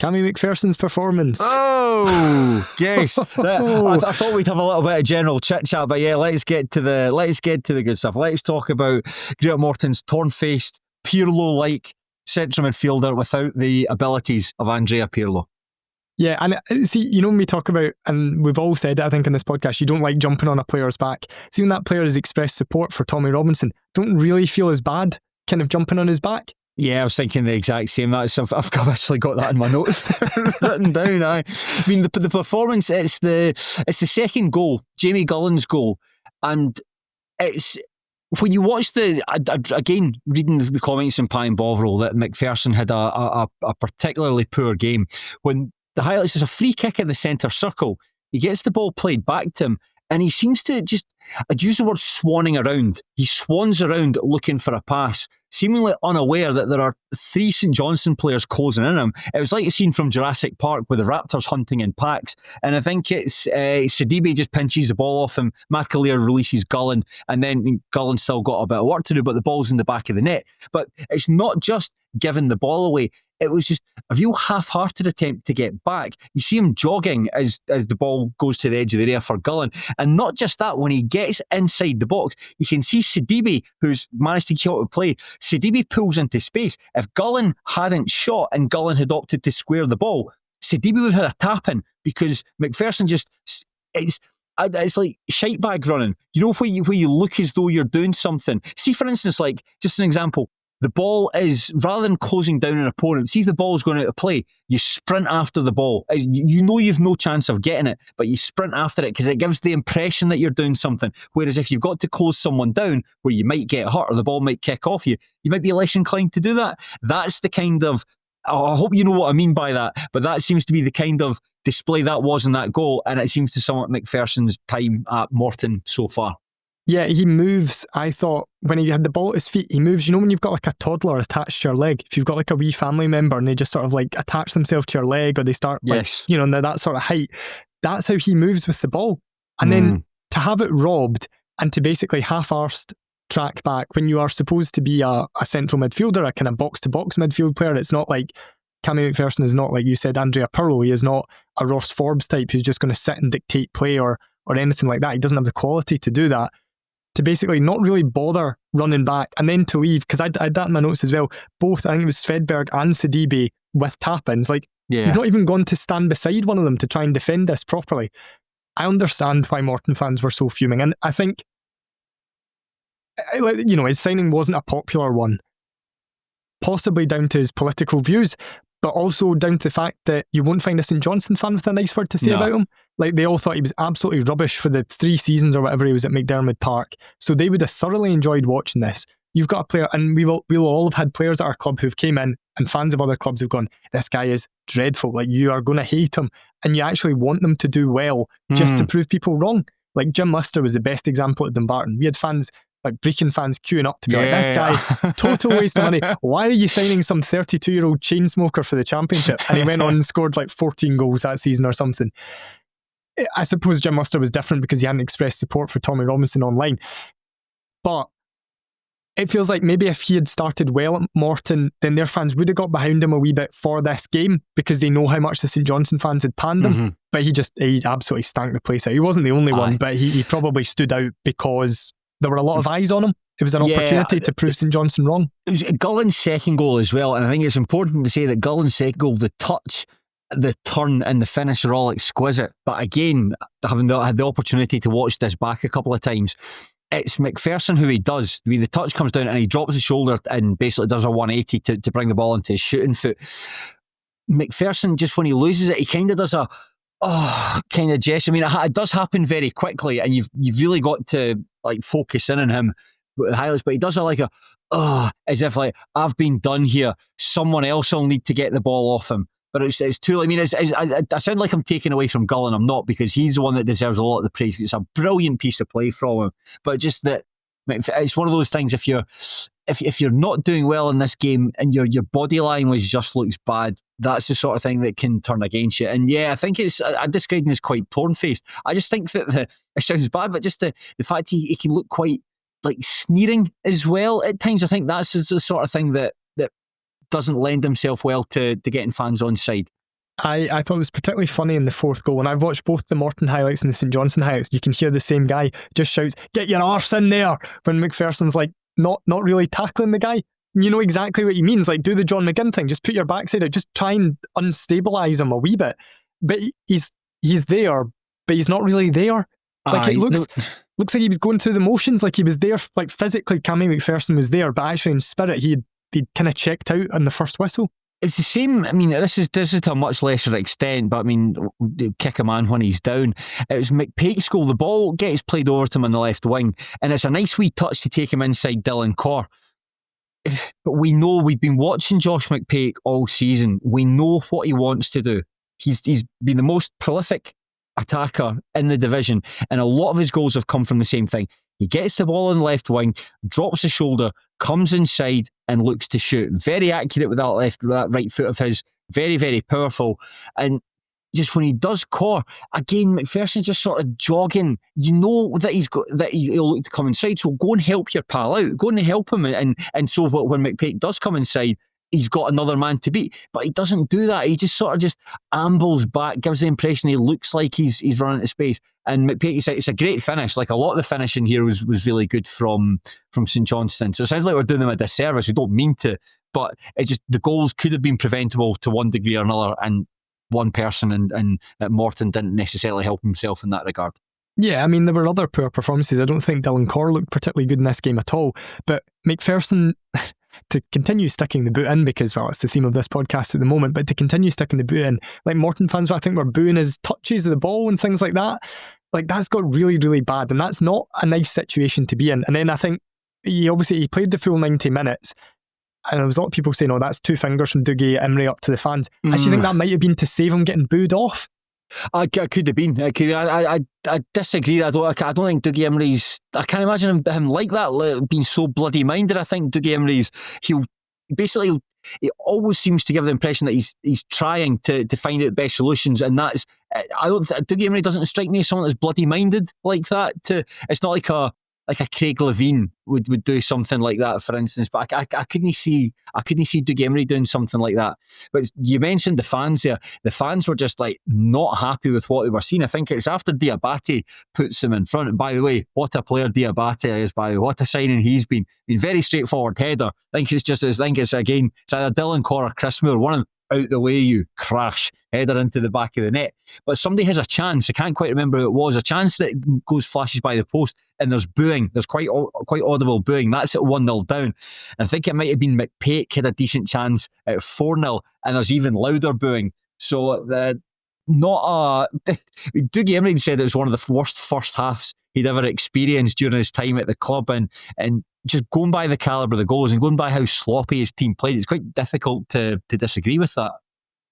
Cammy McPherson's performance. Oh, yes. I thought we'd have a little bit of general chit chat, but yeah, let's get to the good stuff. Let's talk about Greenock Morton's torn-faced, Pirlo-like central midfielder without the abilities of Andrea Pirlo. Yeah, and see, you know, when we talk about, and we've all said it, I think, in this podcast, you don't like jumping on a player's back. See, when that player has expressed support for Tommy Robinson, don't really feel as bad kind of jumping on his back. Yeah, I was thinking the exact same. I've actually got that in my notes written down. I mean, the performance, it's the second goal, Jamie Gullen's goal, and it's when you watch again, reading the comments in Pine Bovril that McPherson had a particularly poor game. When the highlights is a free kick in the centre circle, he gets the ball played back to him, and he seems to just, I'd use the word swanning around. He swans around looking for a pass, seemingly unaware that there are 3 St Johnstone players closing in on him. It was like a scene from Jurassic Park with the raptors hunting in packs. And I think it's Sidibe just pinches the ball off him, McAleer releases Gullen, and then Gullen's still got a bit of work to do, but the ball's in the back of the net. But it's not just giving the ball away. It was just a real half-hearted attempt to get back. You see him jogging as the ball goes to the edge of the area for Gullen. And not just that, when he gets inside the box, you can see Sidibe, who's managed to keep out of play. Sidibe pulls into space. If Gullen hadn't shot and Gullen had opted to square the ball, Sidibe would have had a tap-in, because McPherson just... It's like shite bag running. You know, where you look as though you're doing something. See, for instance, like, just an example, the ball is, rather than closing down an opponent, see if the ball's going out of play, you sprint after the ball. You know you've no chance of getting it, but you sprint after it because it gives the impression that you're doing something. Whereas if you've got to close someone down where you might get hurt or the ball might kick off you, you might be less inclined to do that. That's the kind of, I hope you know what I mean by that, but that seems to be the kind of display that was in that goal, and it seems to sum up McPherson's time at Morton so far. Yeah, he moves, I thought, when he had the ball at his feet, he moves, you know, when you've got like a toddler attached to your leg, if you've got like a wee family member and they just sort of like attach themselves to your leg, or they start like, you know, that sort of height, that's how he moves with the ball. And then to have it robbed and to basically half-arsed track back when you are supposed to be a central midfielder, a kind of box-to-box midfield player. It's not like, Cammy McPherson is not, like you said, Andrea Pirlo. He is not a Ross Forbes type who's just going to sit and dictate play or anything like that. He doesn't have the quality to do that. To basically not really bother running back and then to leave, because I had that in my notes as well, both, I think it was Svedberg and Sidibe with tap-ins, like, you've not even gone to stand beside one of them to try and defend this properly. I understand why Morton fans were so fuming, and I think, you know, his signing wasn't a popular one, possibly down to his political views, but also down to the fact that you won't find a St Johnstone fan with a nice word to say about him. Like, they all thought he was absolutely rubbish for the 3 seasons or whatever he was at McDermott Park. So they would have thoroughly enjoyed watching this. You've got a player, and we'll all have had players at our club who've came in, and fans of other clubs have gone, this guy is dreadful, like, you are going to hate him, and you actually want them to do well just to prove people wrong. Like, Jim Lister was the best example at Dumbarton. We had fans, like Brechin fans, queuing up to be like, this guy, total waste of money. Why are you signing some 32-year-old chain smoker for the Championship? And he went on and scored like 14 goals that season or something. I suppose Jim Lister was different because he hadn't expressed support for Tommy Robinson online. But it feels like maybe if he had started well at Morton, then their fans would have got behind him a wee bit for this game, because they know how much the St Johnstone fans had panned him. But he absolutely stank the place out. He wasn't the only one, but he probably stood out because there were a lot of eyes on him. It was an opportunity to prove St Johnstone wrong. It was Gullen's second goal as well, and I think it's important to say that Gullen's second goal, the touch, the turn and the finish are all exquisite. But again, having had the opportunity to watch this back a couple of times, it's McPherson who he does. I mean, the touch comes down and he drops his shoulder and basically does a 180 to bring the ball into his shooting foot. McPherson, just when he loses it, he kind of does a kind of gesture. I mean, it does happen very quickly, and you've really got to like focus in on him with the highlights. But he does it like as if like, I've been done here. Someone else will need to get the ball off him. But it's too. I mean, I sound like I'm taking away from Gull, and I'm not, because he's the one that deserves a lot of the praise. It's a brilliant piece of play from him. But just that, it's one of those things. If you're not doing well in this game and your body language just looks bad, that's the sort of thing that can turn against you. And yeah, I think I described him as quite torn-faced. I just think that it sounds bad, but just the fact he can look quite like sneering as well at times. I think that's the sort of thing that doesn't lend himself well to getting fans on side. I thought it was particularly funny in the fourth goal. When I've watched both the Morton highlights and the St Johnstone highlights, you can hear the same guy just shouts, "Get your arse in there," when McPherson's like not really tackling the guy. You know exactly what he means. Like, do the John McGinn thing. Just put your backside out. Just try and unstabilise him a wee bit. But he's there, but he's not really there. Like, it looks like he was going through the motions. Like, he was there, like physically, Cammy McPherson was there, but actually in spirit, he'd kind of checked out on the first whistle. It's the same. I mean, this is to a much lesser extent, but I mean, kick a man when he's down. It was McPake's goal. The ball gets played over to him on the left wing, and it's a nice wee touch to take him inside Dylan Corr. But we know, we've been watching Josh McPake all season. We know what he wants to do. He's been the most prolific attacker in the division, and a lot of his goals have come from the same thing. He gets the ball on the left wing, drops his shoulder, comes inside and looks to shoot. Very accurate with that right foot of his. Very, very powerful. And just when he does Corr, again, McPherson's just sort of jogging. You know that he'll look to come inside, so go and help your pal out. Go and help him. And so when McPake does come inside, he's got another man to beat. But he doesn't do that. He just sort of just ambles back, gives the impression he looks like he's running into space. And McPake, it's a great finish. Like, a lot of the finishing here was really good from St Johnstone. So it sounds like we're doing them a disservice. We don't mean to, but it just, the goals could have been preventable to one degree or another, and one person and Morton didn't necessarily help himself in that regard. Yeah, I mean, there were other poor performances. I don't think Dylan Corr looked particularly good in this game at all. But McPherson, to continue sticking the boot in, because, well, it's the theme of this podcast at the moment, but to continue sticking the boot in, like Morton fans, I think, were booing his touches of the ball and things like that. Like, that's got really, really bad, and that's not a nice situation to be in. And then I think he played the full 90 minutes, and there was a lot of people saying, "Oh, that's two fingers from Dougie Imrie up to the fans." I actually think that might have been to save him getting booed off. I could have been. I disagree. I don't think Dougie Imrie's. I can't imagine him like that, like, being so bloody minded. I think Dougie Imrie's. He always seems to give the impression that he's trying to find out the best solutions, and that's. Dougie Imrie doesn't strike me as someone that's bloody minded like that. It's not like a Craig Levine would do something like that, for instance. But I couldn't see Dougie Imrie doing something like that. But you mentioned the fans there. The fans were just like not happy with what they were seeing. I think it's after Diabate puts him in front. And by the way, what a player Diabate is! By the way, what a signing he's been. Very straightforward header. I think it's either Dylan Corr or Chris Moore. One of them, out the way, you crash, header into the back of the net. But somebody has a chance, I can't quite remember who it was, a chance that flashes by the post, and there's booing. There's quite audible booing. That's at 1-0 down. And I think it might have been McPake had a decent chance at 4-0, and there's even louder booing. So Dougie Imrie said it was one of the worst first halves he'd ever experienced during his time at the club, and just going by the calibre of the goals and going by how sloppy his team played, it's quite difficult to disagree with that.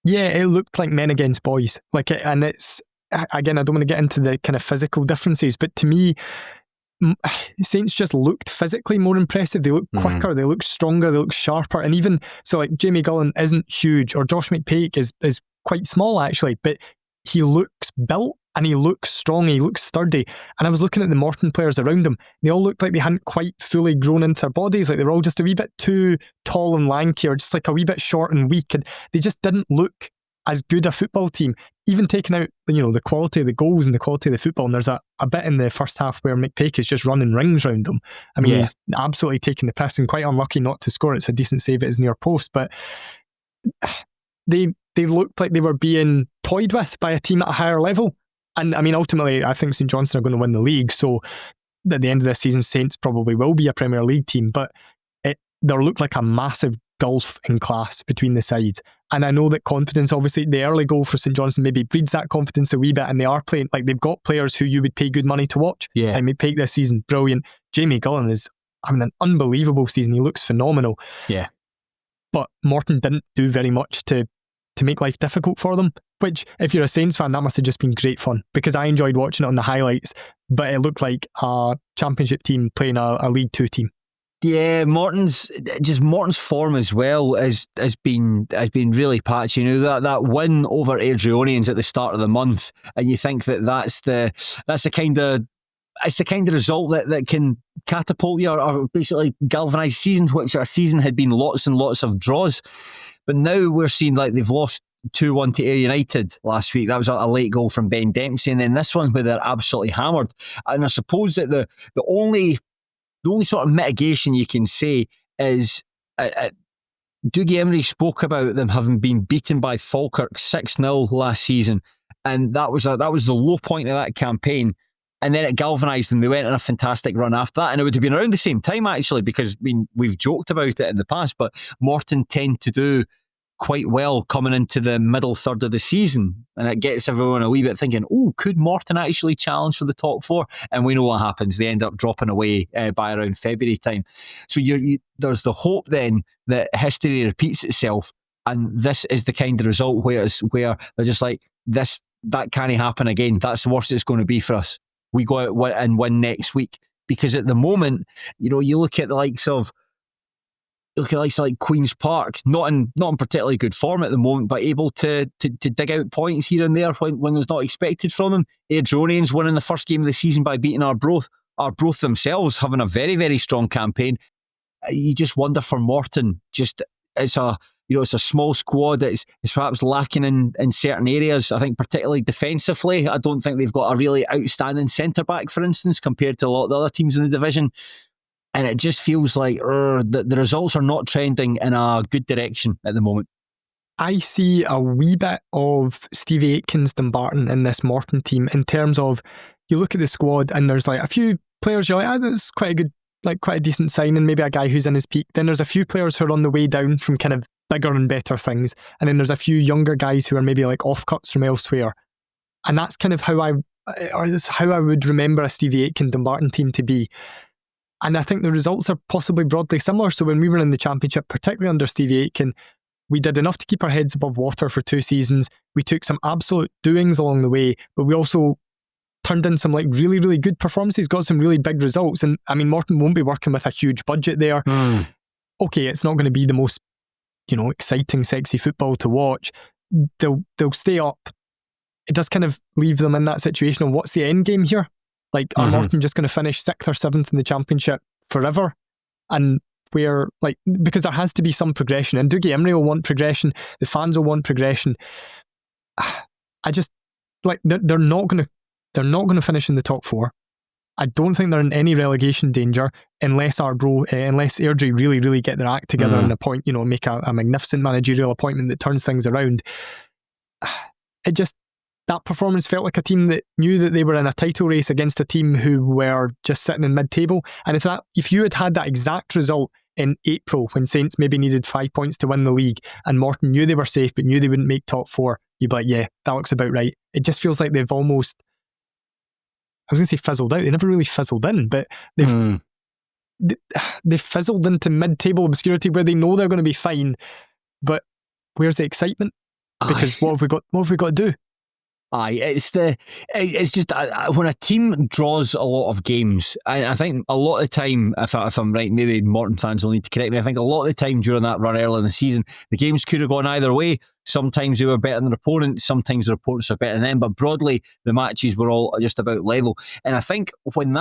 Yeah, it looked like men against boys. And it's, again, I don't want to get into the kind of physical differences, but to me, Saints just looked physically more impressive. They looked quicker, they looked stronger, they looked sharper. And even, so like Jamie Gullen isn't huge, or Josh McPake is quite small actually, but he looks built. And he looks strong, he looks sturdy. And I was looking at the Morton players around him. They all looked like they hadn't quite fully grown into their bodies. Like they were all just a wee bit too tall and lanky, or just like a wee bit short and weak. And they just didn't look as good a football team. Even taking out, the quality of the goals and the quality of the football. And there's a bit in the first half where McPake is just running rings around them. I mean, He's absolutely taking the piss and quite unlucky not to score. It's a decent save at his near post. But they looked like they were being toyed with by a team at a higher level. And I mean, ultimately, I think St Johnstone are going to win the league. So at the end of this season, Saints probably will be a Premier League team, but there looked like a massive gulf in class between the sides. And I know that confidence, obviously, the early goal for St Johnstone maybe breeds that confidence a wee bit, and they are playing, like, they've got players who you would pay good money to watch. Yeah. I mean, Peake this season, brilliant. Jamie Gullen is having an unbelievable season. He looks phenomenal. Yeah. But Morton didn't do very much to make life difficult for them, which, if you're a Saints fan, that must have just been great fun, because I enjoyed watching it on the highlights, but it looked like a Championship team playing a League Two team. Yeah, Morton's form as well has been really patchy. You know, that win over Adrionians at the start of the month, and you think that's the kind of result that can catapult you or basically galvanise season, which our season had been lots and lots of draws. But now we're seeing like they've lost 2-1 to Ayr United last week. That was a late goal from Ben Dempsey, and then this one where they're absolutely hammered. And I suppose that the only sort of mitigation you can say is Dougie Emery spoke about them having been beaten by Falkirk 6-0 last season, and that was the low point of that campaign. And then it galvanised them. They went on a fantastic run after that, and it would have been around the same time actually, because we've joked about it in the past, but Morton tend to do quite well coming into the middle third of the season, and it gets everyone a wee bit thinking, oh, could Morton actually challenge for the top four? And we know what happens. They end up dropping away by around February time. So there's the hope then that history repeats itself, and this is the kind of result where they're just like, that can't happen again. That's the worst it's going to be for us. We go out and win next week. Because at the moment, you know, you look at the likes of like Queen's Park, not in particularly good form at the moment, but able to dig out points here and there when it was not expected from them. Adronians winning the first game of the season by beating Arbroath themselves having a very, very strong campaign. You just wonder for Morton, it's a small squad that's perhaps lacking in certain areas. I think particularly defensively, I don't think they've got a really outstanding centre-back, for instance, compared to a lot of the other teams in the division. And it just feels like the results are not trending in a good direction at the moment. I see a wee bit of Stevie Aitken's Dumbarton in this Morton team, in terms of, you look at the squad and there's like a few players you're like, that's quite a decent signing, maybe a guy who's in his peak. Then there's a few players who are on the way down from kind of bigger and better things, and then there's a few younger guys who are maybe like offcuts from elsewhere. And that's kind of how I would remember a Stevie Aitken Dumbarton team to be. And I think the results are possibly broadly similar. So when we were in the Championship, particularly under Stevie Aitken, we did enough to keep our heads above water for 2 seasons. We took some absolute doings along the way, but we also turned in some like really, really good performances, got some really big results. And I mean, Morton won't be working with a huge budget there. Okay, it's not going to be the most, exciting, sexy football to watch. They'll stay up. It does kind of leave them in that situation of, what's the end game here? Like, are Morton just going to finish 6th or 7th in the Championship forever? And because there has to be some progression, and Dougie Emery will want progression, the fans will want progression. I just, they're not going to finish in the top 4. I don't think they're in any relegation danger unless Airdrie really, really get their act together and make a magnificent managerial appointment that turns things around. That performance felt like a team that knew that they were in a title race against a team who were just sitting in mid-table. And if you had that exact result in April, when Saints maybe needed 5 points to win the league, and Morton knew they were safe but knew they wouldn't make top 4, you'd be like, yeah, that looks about right. It just feels like they've almost, I was going to say fizzled out. They never really fizzled in, but they've fizzled into mid-table obscurity where they know they're going to be fine, but where's the excitement? Because what have we got to do? It's just when a team draws a lot of games, I think a lot of the time, if I'm right, maybe Morton fans will need to correct me, I think a lot of the time during that run early in the season, the games could have gone either way. Sometimes they were better than their opponents, sometimes their opponents were better than them, but broadly the matches were all just about level. And I think when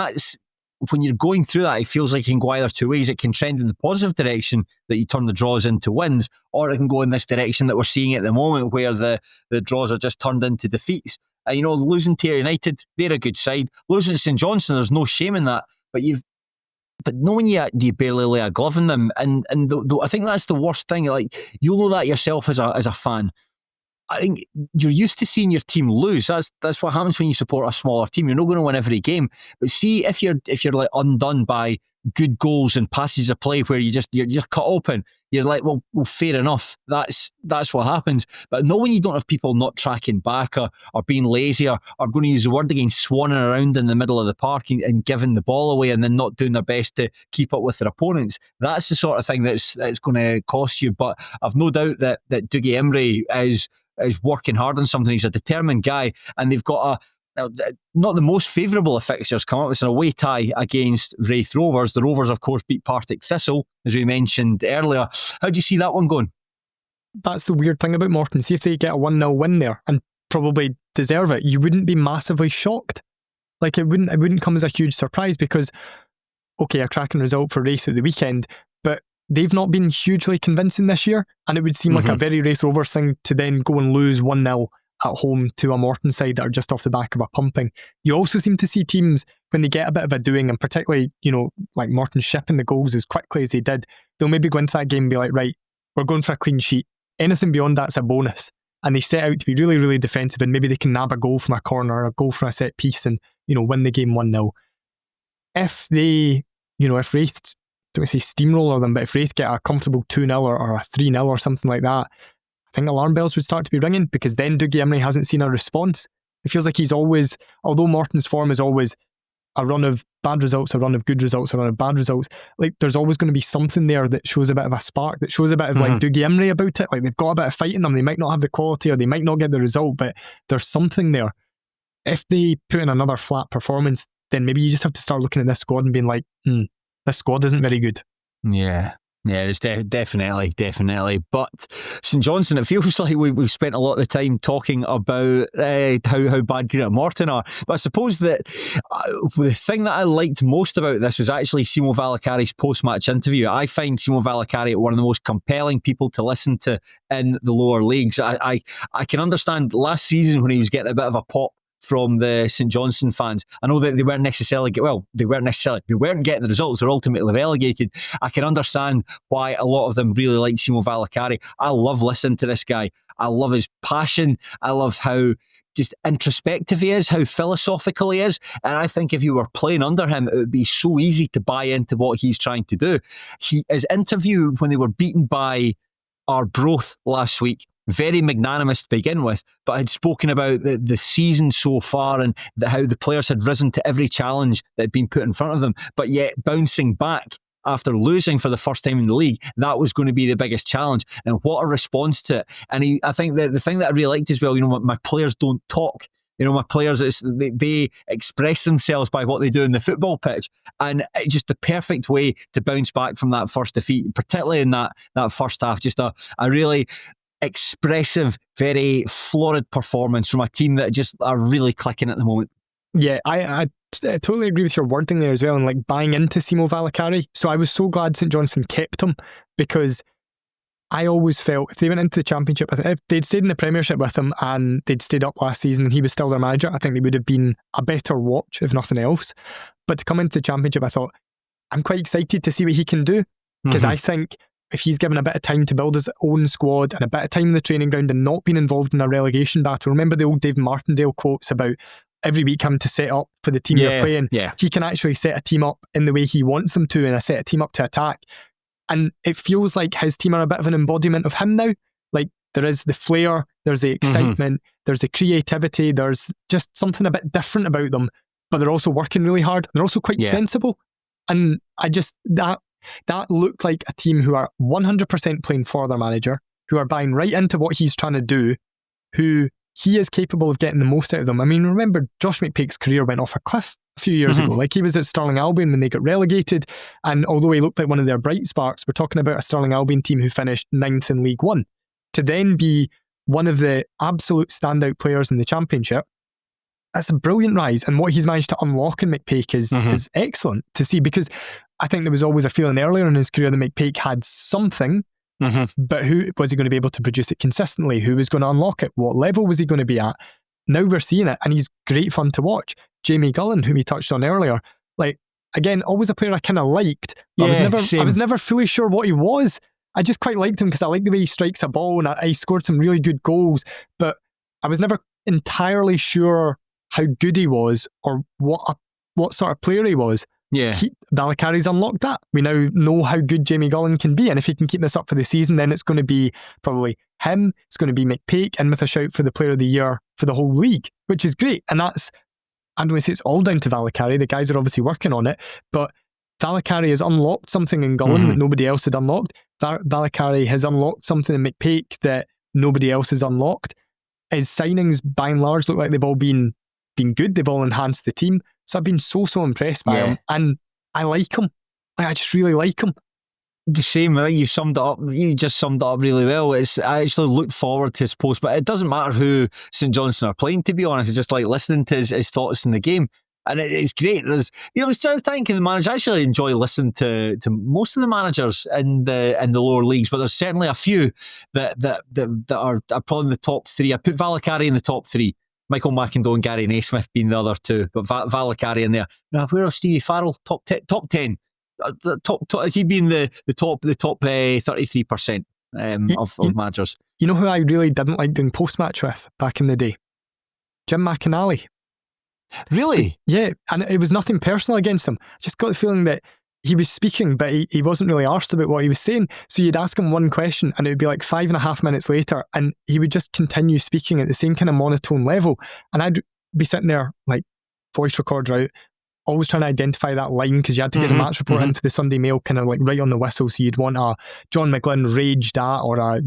you're going through that, it feels like it can go either two ways. It can trend in the positive direction that you turn the draws into wins, or it can go in this direction that we're seeing at the moment where the draws are just turned into defeats. Losing to Ayr United, they're a good side. Losing to St Johnstone, there's no shame in that. But knowing you barely lay a glove in them, and I think that's the worst thing. Like, you'll know that yourself as a fan. I think you're used to seeing your team lose. That's what happens when you support a smaller team. You're not going to win every game. But see, if you're like undone by good goals and passages of play where you're cut open, you're like, well, fair enough. That's what happens. But not when you don't have people not tracking back or being lazy or going to use the word again, swanning around in the middle of the park and giving the ball away and then not doing their best to keep up with their opponents. That's the sort of thing that's going to cost you. But I've no doubt that Dougie Imrie is working hard on something. He's a determined guy, and they've got not the most favourable of fixtures come up. It's an away tie against Wraith Rovers. The Rovers, of course, beat Partick Thistle, as we mentioned earlier. How do you see that one going? That's the weird thing about Morton. See if they get a 1-0 win there and probably deserve it, you wouldn't be massively shocked. Like, it wouldn't come as a huge surprise because, okay, a cracking result for Wraith at the weekend, but they've not been hugely convincing this year, and it would seem like a very Wraith Rovers thing to then go and lose 1-0 at home to a Morton side that are just off the back of a pumping. You also seem to see teams, when they get a bit of a doing, and particularly, like Morton shipping the goals as quickly as they did, they'll maybe go into that game and be like, right, we're going for a clean sheet. Anything beyond that's a bonus. And they set out to be really, really defensive, and maybe they can nab a goal from a corner or a goal from a set piece and, win the game 1-0. If they, if Wraith, don't say steamroller them, but if Wraith get a comfortable 2-0 or a 3-0 or something like that, I think alarm bells would start to be ringing, because then Dougie Imrie hasn't seen a response. It feels like he's always, although Morton's form is always a run of bad results, a run of good results, a run of bad results, like there's always going to be something there that shows a bit of a spark, that shows a bit of like Dougie Imrie about it. Like, they've got a bit of fight in them. They might not have the quality or they might not get the result, but there's something there. If they put in another flat performance, then maybe you just have to start looking at this squad and being like, this squad isn't very good. Yeah, it's definitely. But St Johnstone, it feels like we've spent a lot of the time talking about how bad Greenock Morton are. But I suppose that the thing that I liked most about this was actually Simo Valakari's post-match interview. I find Simo Valakari one of the most compelling people to listen to in the lower leagues. I can understand last season when he was getting a bit of a pop from the St Johnstone fans. I know that they weren't getting the results. They're ultimately relegated. I can understand why a lot of them really like Simo Valakari. I love listening to this guy. I love his passion. I love how just introspective he is, how philosophical he is. And I think if you were playing under him, it would be so easy to buy into what he's trying to do. His interview when they were beaten by Arbroath last week, very magnanimous to begin with, but had spoken about the season so far and how the players had risen to every challenge that had been put in front of them, but yet bouncing back after losing for the first time in the league, that was going to be the biggest challenge. And what a response to it. And I think that the thing that I really liked as well, my players don't talk. My players, they express themselves by what they do in the football pitch. And it's just the perfect way to bounce back from that first defeat, particularly in that first half. Just a really expressive, very florid performance from a team that just are really clicking at the moment. Yeah, I totally agree with your wording there as well, and like buying into Simo Valakari. So I was so glad St Johnstone kept him, because I always felt if they went into the Championship, if they'd stayed in the Premiership with him and they'd stayed up last season and he was still their manager, I think they would have been a better watch, if nothing else. But to come into the Championship, I thought, I'm quite excited to see what he can do, because I think if he's given a bit of time to build his own squad and a bit of time in the training ground and not being involved in a relegation battle, remember the old Dave Martindale quotes about every week having to set up for the team you're playing. Yeah. He can actually set a team up in the way he wants them to, and set a team up to attack. And it feels like his team are a bit of an embodiment of him now. Like, there is the flair, there's the excitement, there's the creativity, there's just something a bit different about them, but they're also working really hard. They're also quite sensible. And I just, that looked like a team who are 100% playing for their manager, who are buying right into what he's trying to do, who he is capable of getting the most out of them. I mean, remember, Josh McPake's career went off a cliff a few years ago. Like, he was at Stirling Albion when they got relegated, and although he looked like one of their bright sparks, we're talking about a Stirling Albion team who finished 9th in League One. To then be one of the absolute standout players in the Championship, that's a brilliant rise, and what he's managed to unlock in McPake is excellent to see, because I think there was always a feeling earlier in his career that McPake had something, but who was he going to be able to produce it consistently? Who was going to unlock it? What level was he going to be at? Now we're seeing it, and he's great fun to watch. Jamie Gullen, whom we touched on earlier, like, again, always a player I kind of liked, but I was never fully sure what he was. I just quite liked him because I like the way he strikes a ball, and he scored some really good goals, but I was never entirely sure how good he was or what sort of player he was. Yeah. Valakari's unlocked that. We now know how good Jamie Gullan can be, and if he can keep this up for the season, then it's going to be probably him, it's going to be McPake, and with a shout for the player of the year for the whole league, which is great. And that's, I don't want to say it's all down to Valakari, the guys are obviously working on it, but Valakari has unlocked something in Gullan that nobody else had unlocked. Valakari has unlocked something in McPake that nobody else has unlocked. His signings, by and large, look like they've all been good. They've all enhanced the team. So I've been so impressed by him. And I like him. I just really like him. The same, I think you summed it up. You just summed it up really well. I actually looked forward to his post, but it doesn't matter who St Johnstone are playing, to be honest. It's just like listening to his thoughts in the game. And it's great. There's, I was thinking the manager. I actually enjoy listening to most of the managers in the lower leagues, but there's certainly a few that are probably in the top three. I put Valakari in the top three. Michael McIndoe and Gary Naismith being the other two, but Valakari in there. Now, where is Stevie Farrell? Top 10. He's been the top 33% of managers. You know who I really didn't like doing post match with back in the day? Jim McInally. Really? Yeah, and it was nothing personal against him. I just got the feeling that he was speaking, but he wasn't really arsed about what he was saying. So you'd ask him one question and it would be like 5.5 minutes later and he would just continue speaking at the same kind of monotone level. And I'd be sitting there like voice recorder out, always trying to identify that line because you had to get the match report in for the Sunday Mail kind of like right on the whistle. So you'd want a John McGlynn raged at or a,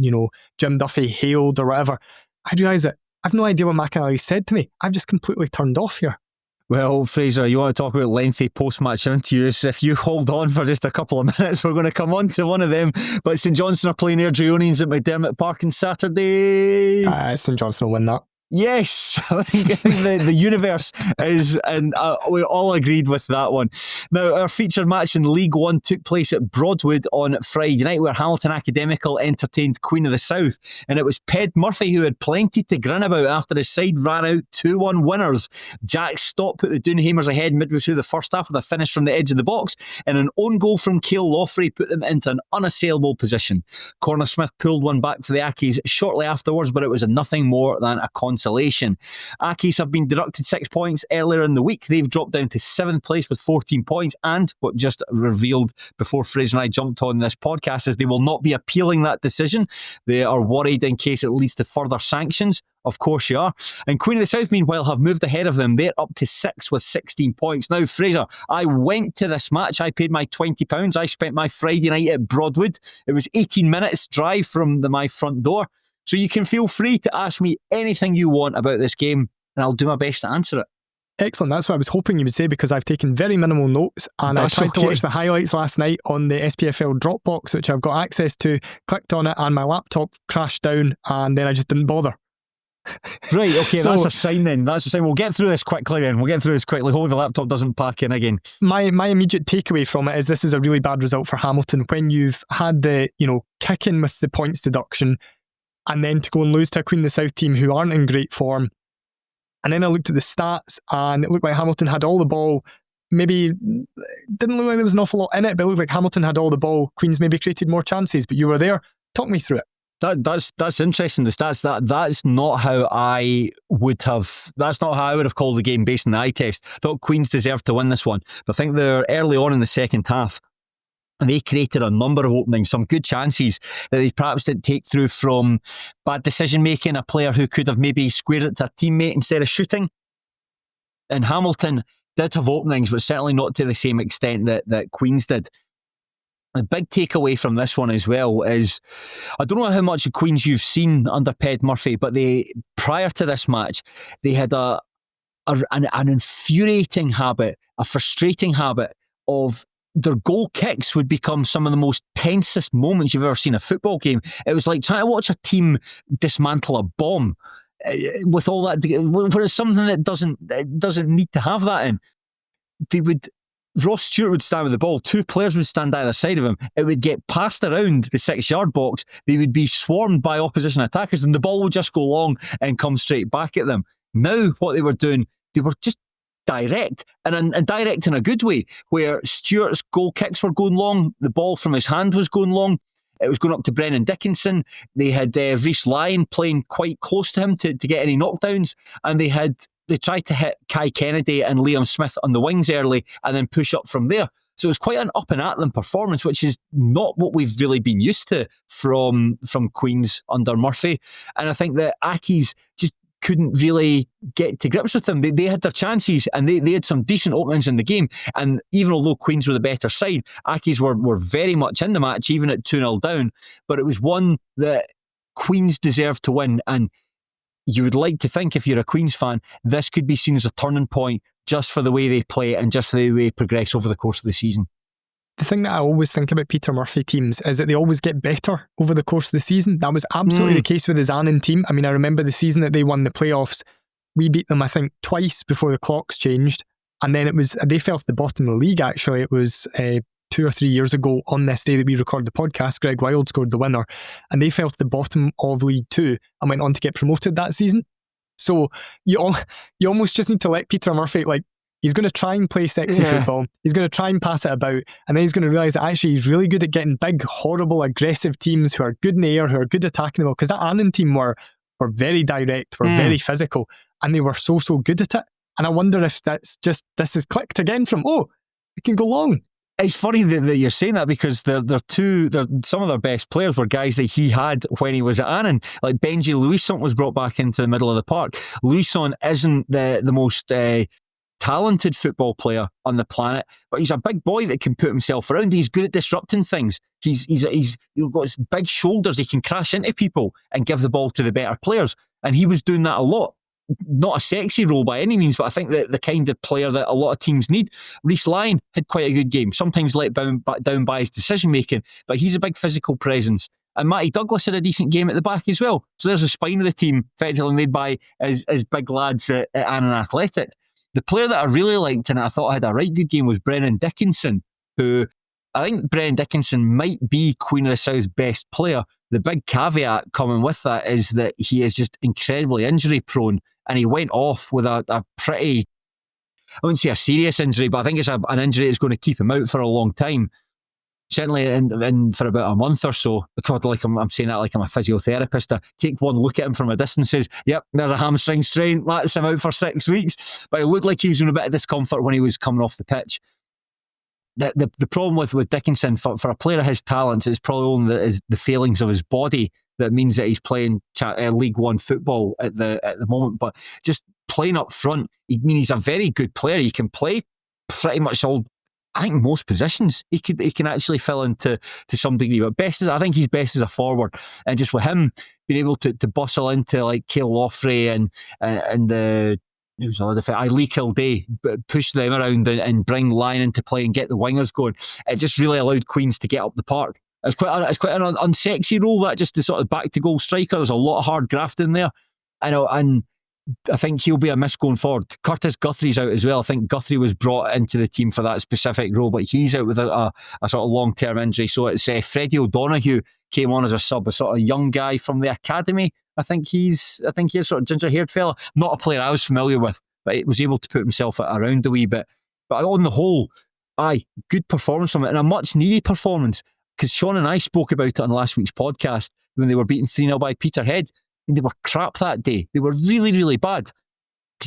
Jim Duffy hailed or whatever. I realised that I've no idea what McInally said to me. I've just completely turned off here. Well, Fraser, you want to talk about lengthy post-match interviews? If you hold on for just a couple of minutes, we're going to come on to one of them. But St Johnstone are playing Airdrieonians at McDermott Park on Saturday. St Johnstone will win that. Yes, I think the universe is, and we all agreed with that one. Now, our featured match in League One took place at Broadwood on Friday night, where Hamilton Academical entertained Queen of the South, and it was Ped Murphy who had plenty to grin about after his side ran out 2-1 winners. Jack Stott put the Doonhamers ahead midway through the first half with a finish from the edge of the box, and an own goal from Cale Loffrey put them into an unassailable position. Connor Smith pulled one back for the Ackies shortly afterwards, but it was nothing more than a consolation. Ackies have been deducted 6 points earlier in the week. They've dropped down to 7th place with 14 points, and what just revealed before Fraser and I jumped on this podcast is they will not be appealing that decision. They are worried in case it leads to further sanctions. Of course you are. And Queen of the South, meanwhile, have moved ahead of them. They're up to 6 with 16 points. Now, Fraser, I went to this match. I paid my £20. I spent my Friday night at Broadwood. It was 18 minutes drive from my front door. So you can feel free to ask me anything you want about this game, and I'll do my best to answer it. Excellent. That's what I was hoping you would say, because I've taken very minimal notes, and I tried to watch the highlights last night on the SPFL Dropbox, which I've got access to, clicked on it, and my laptop crashed down, and then I just didn't bother. Right, okay, so, that's a sign then. That's a sign. We'll get through this quickly then. Hopefully the laptop doesn't pack in again. My immediate takeaway from it is this is a really bad result for Hamilton when you've had the, kick in with the points deduction, and then to go and lose to a Queen of the South team who aren't in great form. And then I looked at the stats and it looked like Hamilton had all the ball. Maybe didn't look like there was an awful lot in it, but it looked like Hamilton had all the ball. Queens maybe created more chances, but you were there. Talk me through it. That's interesting. The stats that's not how I would have. That's not how I would have called the game based on the eye test. I thought Queens deserved to win this one, but I think they're early on in the second half. And they created a number of openings, some good chances that they perhaps didn't take through from bad decision making, a player who could have maybe squared it to a teammate instead of shooting. And Hamilton did have openings, but certainly not to the same extent that Queens did. A big takeaway from this one as well is, I don't know how much of Queens you've seen under Ped Murphy, but prior to this match, they had an infuriating habit, a frustrating habit of their goal kicks would become some of the most tensest moments you've ever seen in a football game. It was like trying to watch a team dismantle a bomb with all that, where it's something that doesn't need to have that in. Ross Stewart would stand with the ball, 2 players would stand either side of him, it would get passed around the 6-yard box, they would be swarmed by opposition attackers, and the ball would just go long and come straight back at them. Now what they were doing, they were just direct, and direct in a good way, where Stewart's goal kicks were going long, the ball from his hand was going long. it was going up to Brennan Dickinson. They had Reece Lyon playing quite close to him to get any knockdowns, and they tried to hit Kai Kennedy and Liam Smith on the wings early and then push up from there. So it was quite an up and at them performance, which is not what we've really been used to from Queens under Murphy. And I think that Accies just couldn't really get to grips with them. They had their chances and they had some decent openings in the game. And even although Queens were the better side, Accies were very much in the match, even at 2-0 down. But it was one that Queens deserved to win. And you would like to think, if you're a Queens fan, this could be seen as a turning point just for the way they play and just for the way they progress over the course of the season. The thing that I always think about Peter Murphy teams is that they always get better over the course of the season. That was absolutely the case with his Annan team. I mean, I remember the season that they won the playoffs. We beat them, I think, twice before the clocks changed. And then they fell to the bottom of the league, actually. It was 2 or 3 years ago on this day that we recorded the podcast. Greg Wild scored the winner. And they fell to the bottom of League Two and went on to get promoted that season. So you almost just need to let Peter Murphy, he's going to try and play sexy football. He's going to try and pass it about. And then he's going to realise that actually he's really good at getting big, horrible, aggressive teams who are good in the air, who are good attacking the ball. Because that Annan team were very direct, were very physical. And they were so good at it. And I wonder if this has clicked again from, it can go long. It's funny that you're saying that, because some of their best players were guys that he had when he was at Annan. Like Benji Louison was brought back into the middle of the park. Louison isn't the most talented football player on the planet, but he's a big boy that can put himself around. He's good at disrupting things. He's got his big shoulders. He can crash into people and give the ball to the better players. And he was doing that a lot. Not a sexy role by any means, but I think that the kind of player that a lot of teams need. Reece Lyon had quite a good game, sometimes let down by his decision making, but he's a big physical presence. And Matty Douglas had a decent game at the back as well. So there's a spine of the team effectively made by as big lads at Annan Athletic. The player that I really liked and I thought had a right good game was Brennan Dickinson, who I think Brennan Dickinson might be Queen of the South's best player. The big caveat coming with that is that he is just incredibly injury prone. And he went off with a pretty, I wouldn't say a serious injury, but I think it's an injury that's going to keep him out for a long time. Certainly in for about a month or so. God, I'm saying that like I'm a physiotherapist. I take one look at him from a distance and says, yep, there's a hamstring strain. That's him out for 6 weeks. But it looked like he was in a bit of discomfort when he was coming off the pitch. The problem with Dickinson, for a player of his talents, it's probably only the failings of his body that means that he's playing League One football at the moment. But just playing up front, he's a very good player. He can play pretty much I think most positions he can actually fill into to some degree. But I think he's best as a forward, and just with him being able to bustle into like Cale Loffrey and who's the other Lee Kildare, push them around and bring Lyon into play and get the wingers going. It just really allowed Queens to get up the park. It's quite an unsexy role, that just the sort of back to goal striker. There's a lot of hard graft in there. And I think he'll be a miss going forward. Curtis Guthrie's out as well. I think Guthrie was brought into the team for that specific role, but he's out with a sort of long-term injury. So it's Freddie O'Donoghue came on as a sub, a sort of young guy from the academy. I think he's sort of ginger-haired fella. Not a player I was familiar with, but he was able to put himself around a wee bit. But on the whole, good performance from it, and a much-needed performance. Because Sean and I spoke about it on last week's podcast when they were beaten 3-0 by Peterhead. And they were crap that day. They were really, really bad.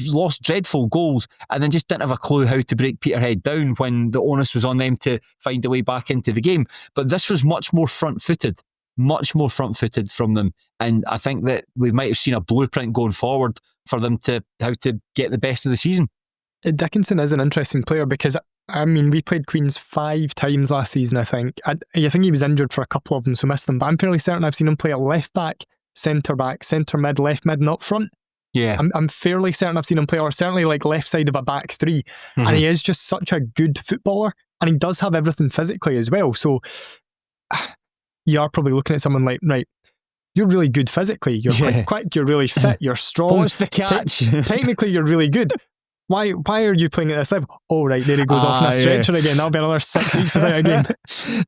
Lost dreadful goals and then just didn't have a clue how to break Peterhead down when the onus was on them to find a way back into the game. But this was much more front-footed from them. And I think that we might have seen a blueprint going forward for them to how to get the best of the season. Dickinson is an interesting player because, I mean, we played Queens 5 times last season, I think. I think he was injured for a couple of them, so missed them. But I'm fairly certain I've seen him play at left back, centre back, centre mid, left mid, and up front. Yeah. I'm fairly certain I've seen him play, or certainly like left side of a back three. Mm-hmm. And he is just such a good footballer. And he does have everything physically as well. So you are probably looking at someone like, right, you're really good physically. You're quite quick. You're really fit. You're strong. What's the catch? Technically, you're really good. Why are you playing at this level? Oh, right, there he goes off on a stretcher again. That'll be another 6 weeks without a game.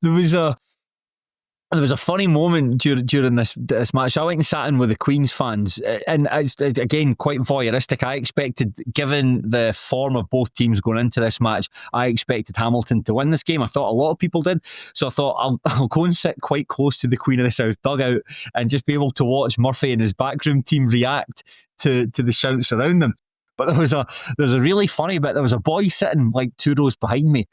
There was There was a funny moment during this match. I went and sat in with the Queen's fans, and it's again quite voyeuristic. I expected, given the form of both teams going into this match, I expected Hamilton to win this game. I thought a lot of people did, so I thought I'll go and sit quite close to the Queen of the South dugout and just be able to watch Murphy and his backroom team react to the shouts around them. But there was a really funny bit. There was a boy sitting like 2 rows behind me,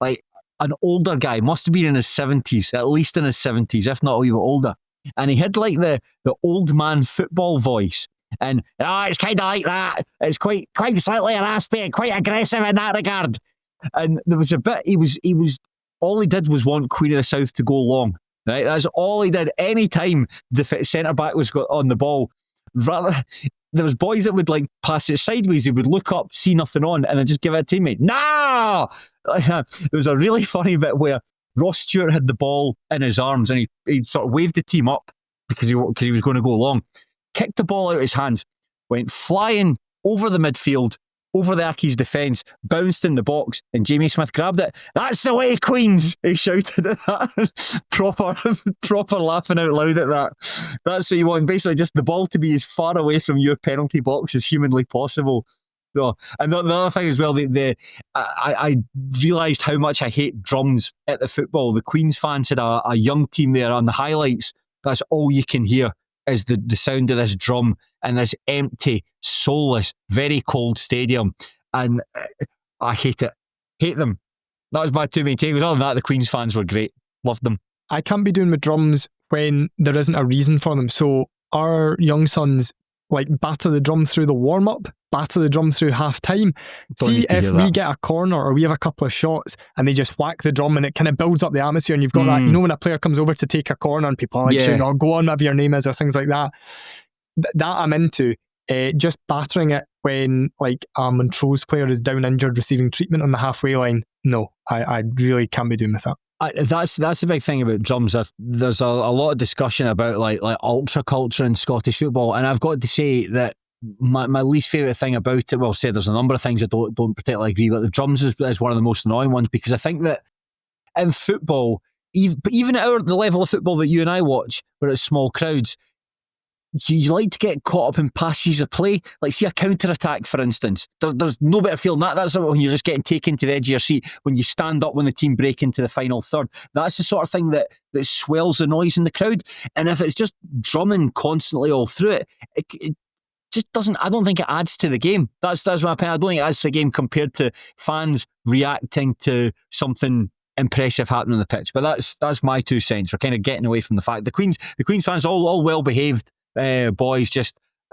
like an older guy, must have been in his 70s, at least in his 70s, if not a wee bit older. And he had like the old man football voice. And it's kind of like that. It's quite slightly raspy and quite aggressive in that regard. And there was a bit, he was all he did was want Queen of the South to go long. Right? That's all he did. Any time the centre back was on the ball, rather, there was boys that would like pass it sideways. He would look up, see nothing on, and then just give it a teammate. No! There was a really funny bit where Ross Stewart had the ball in his arms and he sort of waved the team up because he was going to go long. Kicked the ball out of his hands, went flying over the midfield, over the Accies defence, bounced in the box, and Jamie Smith grabbed it. That's the way, Queens! He shouted at that. proper laughing out loud at that. That's what you want. Basically, just the ball to be as far away from your penalty box as humanly possible. So, and the other thing as well, I realised how much I hate drums at the football. The Queens fans had a young team there on the highlights. That's all you can hear is the sound of this drum in this empty, soulless, very cold stadium. And I hate it. Hate them. That was my two main takeaways. Other than that, the Queens fans were great. Loved them. I can't be doing with drums when there isn't a reason for them. So our young sons like batter the drum through the warm-up, batter the drum through half-time. See if we get a corner or we have a couple of shots and they just whack the drum and it kind of builds up the atmosphere, and you've got that, you know, when a player comes over to take a corner and people are like shouting, oh, go on, whatever your name is, or things like that. That I'm into. Just battering it when like a Montrose player is down injured receiving treatment on the halfway line, no, I really can't be doing with that. That's the big thing about drums. There's a lot of discussion about like ultra culture in Scottish football, and I've got to say that my least favourite thing about it, well, say there's a number of things I don't particularly agree with. The drums is one of the most annoying ones, because I think that in football, even at the level of football that you and I watch, where it's small crowds, you like to get caught up in passages of play. Like, see a counter-attack, for instance. There's no better feeling than that. That's when you're just getting taken to the edge of your seat, when you stand up when the team break into the final third. That's the sort of thing that swells the noise in the crowd. And if it's just drumming constantly all through it just doesn't, I don't think it adds to the game. That's my opinion. I don't think it adds to the game compared to fans reacting to something impressive happening on the pitch. But that's my 2 cents. We're kind of getting away from the fact the Queens fans all well behaved. Boys,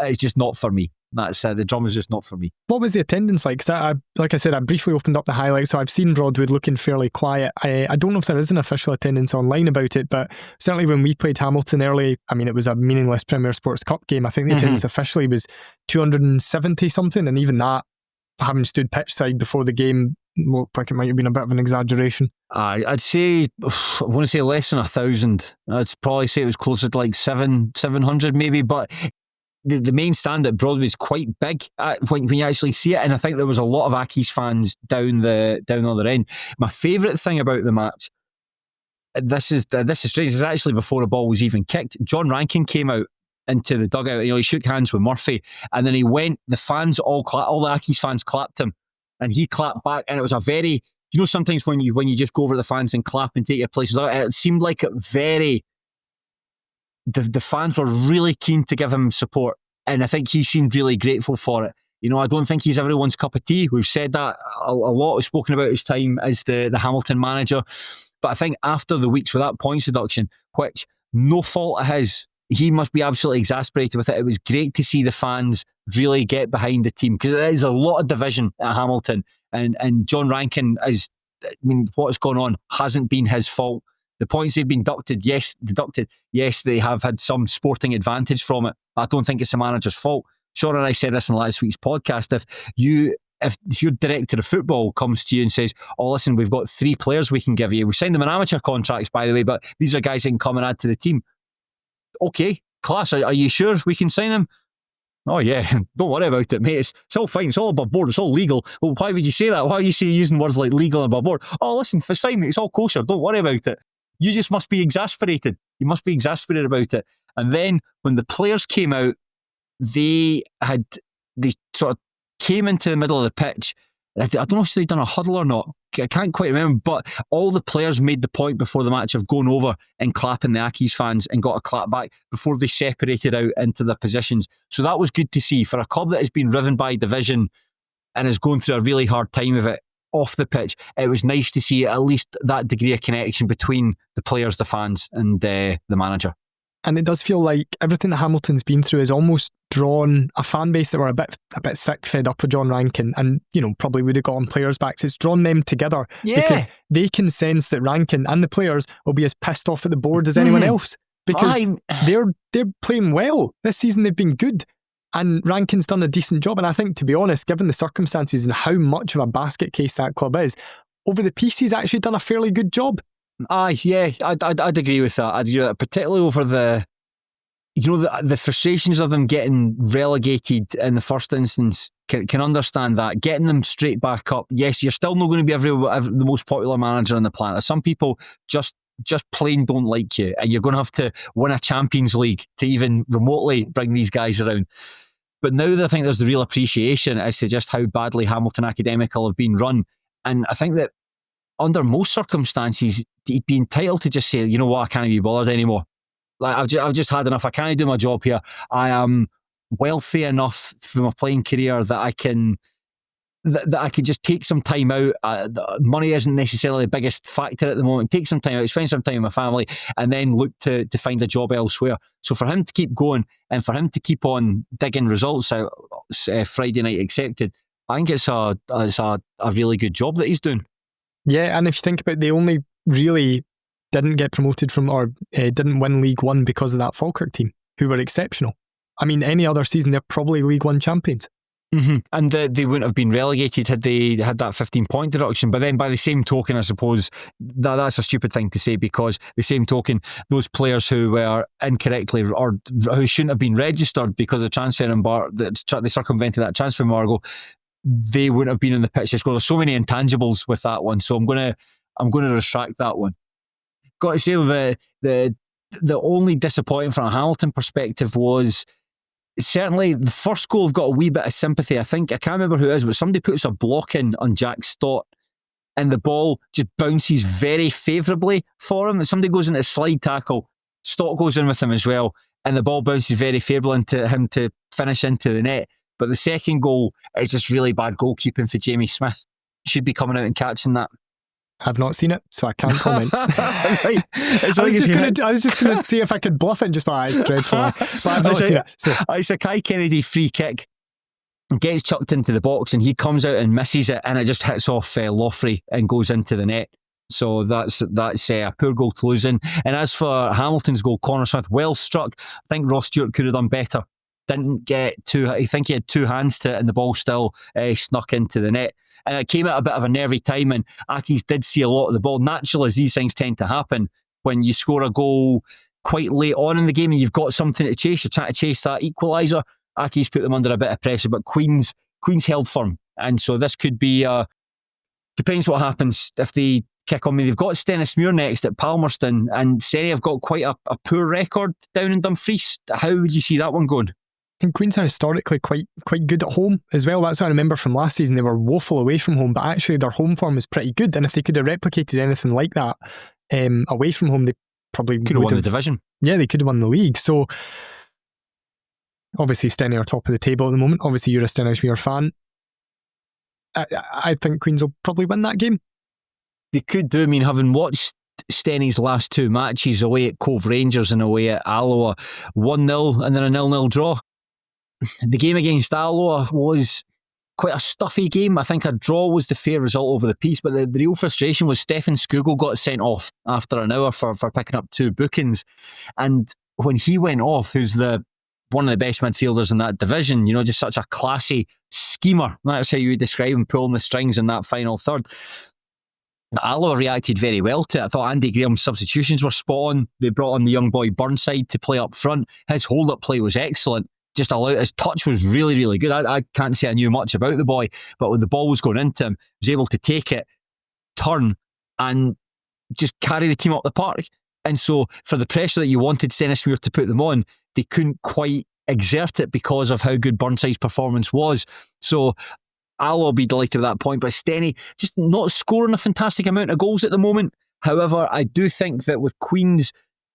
it's just not for me. That's the drum is just not for me. What was the attendance like? Because like I said, I briefly opened up the highlights, so I've seen Broadwood looking fairly quiet. I don't know if there is an official attendance online about it, but certainly when we played Hamilton early, I mean, it was a meaningless Premier Sports Cup game. I think the attendance officially was 270 something, and even that, having stood pitch side before the game, looked like it might have been a bit of an exaggeration. I'd say, I want to say less than 1,000. I'd probably say it was closer to like 700 maybe, but the main stand at Broadway is quite big when you actually see it, and I think there was a lot of Accies fans down the other end. My favourite thing about the match, this is strange, is actually before the ball was even kicked. John Rankin came out into the dugout, he shook hands with Murphy, and then he went, the fans all the Accies fans clapped him, and he clapped back, and it was a very, sometimes when you just go over the fans and clap and take your places out, it seemed like the fans were really keen to give him support, and I think he seemed really grateful for it. I don't think he's everyone's cup of tea. We've said that a lot. We've spoken about his time as the Hamilton manager, but I think after the weeks with that points deduction, which no fault of his, he must be absolutely exasperated with it. It was great to see the fans really get behind the team, because there is a lot of division at Hamilton, and John Rankin what's gone on hasn't been his fault. The points they've been deducted, yes, they have had some sporting advantage from it. I don't think it's the manager's fault. Sean and I said this in last week's podcast. If your director of football comes to you and says, oh, listen, we've got 3 players we can give you. We signed them in amateur contracts, by the way, but these are guys that can come and add to the team. Okay, class, are you sure we can sign them? Oh yeah, don't worry about it, mate. It's all fine. It's all above board. It's all legal. Well, why would you say that? Why are you using words like legal and above board? Oh, listen, it's fine, mate. It's all kosher. Don't worry about it. You just must be exasperated. You must be exasperated about it. And then when the players came out, they sort of came into the middle of the pitch. I don't know if they'd done a huddle or not. I can't quite remember, but all the players made the point before the match of going over and clapping the Accies fans and got a clap back before they separated out into their positions. So that was good to see for a club that has been riven by division and is going through a really hard time of it off the pitch. It was nice to see at least that degree of connection between the players, the fans and the manager. And it does feel like everything that Hamilton's been through has almost drawn a fan base that were a bit sick, fed up with John Rankin, and probably would have gotten players back. So it's drawn them together because they can sense that Rankin and the players will be as pissed off at the board as anyone else, because they're playing well this season. They've been good, and Rankin's done a decent job. And I think, to be honest, given the circumstances and how much of a basket case that club is, over the piece he's actually done a fairly good job. I'd agree with that. I'd agree with that, particularly over the frustrations of them getting relegated in the first instance. Can understand that. Getting them straight back up. Yes, you're still not going to be the most popular manager on the planet. Some people just plain don't like you, and you're going to have to win a Champions League to even remotely bring these guys around. But now that I think there's the real appreciation as to just how badly Hamilton Academical have been run, and I think that under most circumstances, he'd be entitled to just say, you know what, I can't be bothered anymore. Like I've just had enough. I can't do my job here. I am wealthy enough from my playing career that I can just take some time out. Money isn't necessarily the biggest factor at the moment. Take some time out, spend some time with my family, and then look to find a job elsewhere. So for him to keep going and for him to keep on digging results out, Friday night accepted, I think it's a really good job that he's doing. Yeah, and if you think about it, they only really didn't get promoted from or didn't win League One because of that Falkirk team, who were exceptional. I mean, any other season, they're probably League One champions. Mm-hmm. And they wouldn't have been relegated had they had that 15-point deduction. But then by the same token, I suppose that's a stupid thing to say, because the same token, those players who were incorrectly or who shouldn't have been registered because of the transfer they circumvented that transfer embargo, they wouldn't have been in the pitch. There's so many intangibles with that one, so I'm going to retract that one. Got to say, the only disappointing from a Hamilton perspective was certainly the first goal. I've got a wee bit of sympathy. I can't remember who it is, but somebody puts a block in on Jack Stott, and the ball just bounces very favourably for him. Somebody goes into a slide tackle, Stott goes in with him as well, and the ball bounces very favourably into him to finish into the net. But the second goal is just really bad goalkeeping for Jamie Smith. Should be coming out and catching that. I've not seen it, so I can't comment. Right. I was just going to see if I could bluff it and just be, it's dreadful. But I've not seen it. So. It's a Kai Kennedy free kick. Gets chucked into the box and he comes out and misses it, and it just hits off Loffrey and goes into the net. So that's a poor goal to lose in. And as for Hamilton's goal, Connor Smith, well struck. I think Ross Stewart could have done better. Didn't get I think he had two hands to it, and the ball still snuck into the net. And it came at a bit of a nervy time, and Accies did see a lot of the ball. Natural as these things tend to happen, when you score a goal quite late on in the game and you've got something to chase, you're trying to chase that equaliser. Accies put them under a bit of pressure, but Queen's held firm. And so this could be, depends what happens if they kick on me. They've got Stennismuir next at Palmerston, and Stenny have got quite a poor record down in Dumfries. How would you see that one going? And Queens are historically quite good at home as well. That's what I remember from last season. They were woeful away from home, but actually their home form is pretty good. And if they could have replicated anything like that away from home, they probably could have won the division. Yeah, they could have won the league. So obviously Stenny are top of the table at the moment. Obviously you're a Stennismuir fan. I think Queens will probably win that game. They could do. I mean, having watched Stenny's last two matches, away at Cove Rangers and away at Alloa, 1-0 and then a 0-0 draw. The game against Alloa was quite a stuffy game. I think a draw was the fair result over the piece, but the real frustration was Stefan Skugel got sent off after an hour for picking up two bookings. And when he went off, who's one of the best midfielders in that division, just such a classy schemer, that's how you would describe him, pulling the strings in that final third. Alloa reacted very well to it. I thought Andy Graham's substitutions were spot on. They brought on the young boy Burnside to play up front. His hold-up play was excellent. His touch was really, really good. I can't say I knew much about the boy, but when the ball was going into him, he was able to take it, turn, and just carry the team up the park. And so for the pressure that you wanted Stennismuir to put them on, they couldn't quite exert it because of how good Burnside's performance was. So I'll be delighted with that point. But Stenny just not scoring a fantastic amount of goals at the moment. However, I do think that with Queen's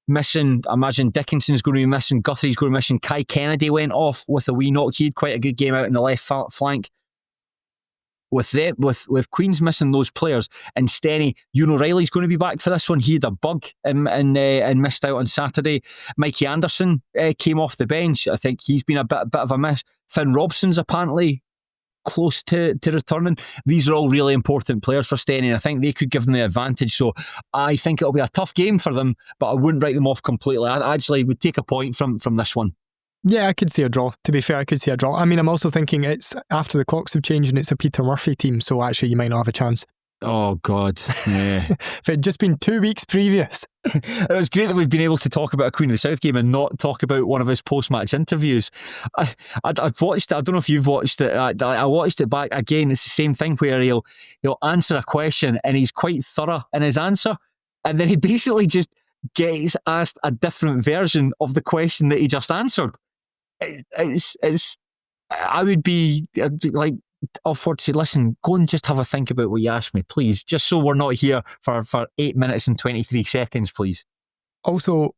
missing, I imagine Dickinson's going to be missing, Guthrie's going to be missing, Kai Kennedy went off with a wee knock. He had quite a good game out in the left flank. With Queen's missing those players and Stenny, Ewan O'Reilly's going to be back for this one. He had a bug and missed out on Saturday. Mikey Anderson came off the bench. I think he's been a bit of a miss. Finn Robson's apparently close to returning. These are all really important players for Stenny, and I think they could give them the advantage. So I think it'll be a tough game for them, but I wouldn't write them off completely. I actually would take a point from this one. Yeah, I could see a draw. To be fair, I could see a draw. I mean, I'm also thinking it's after the clocks have changed and it's a Peter Murphy team, so actually you might not have a chance. Oh, God. Yeah. If it had just been 2 weeks previous. It was great that we've been able to talk about a Queen of the South game and not talk about one of his post-match interviews. I've watched it. I don't know if you've watched it. I watched it back again. It's the same thing where he'll answer a question and he's quite thorough in his answer, and then he basically just gets asked a different version of the question that he just answered. I'd be like offered to listen, go and just have a think about what you asked me, please, just so we're not here for 8 minutes and 23 seconds, please. Also,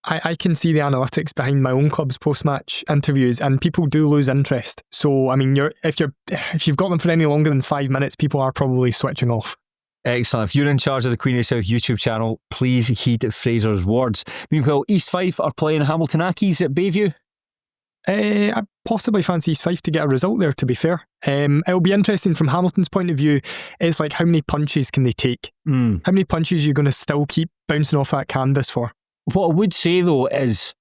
I can see the analytics behind my own club's post-match interviews, and people do lose interest. So I mean, if you've got them for any longer than 5 minutes, people are probably switching off. Excellent. If you're in charge of the Queen of the South YouTube channel, please heed Fraser's words. Meanwhile, East Fife are playing Hamilton Academical at Bayview. I possibly fancy East Fife to get a result there, to be fair. It'll be interesting from Hamilton's point of view. It's like, how many punches can they take? How many punches are you going to still keep bouncing off that canvas for? What I would say though is,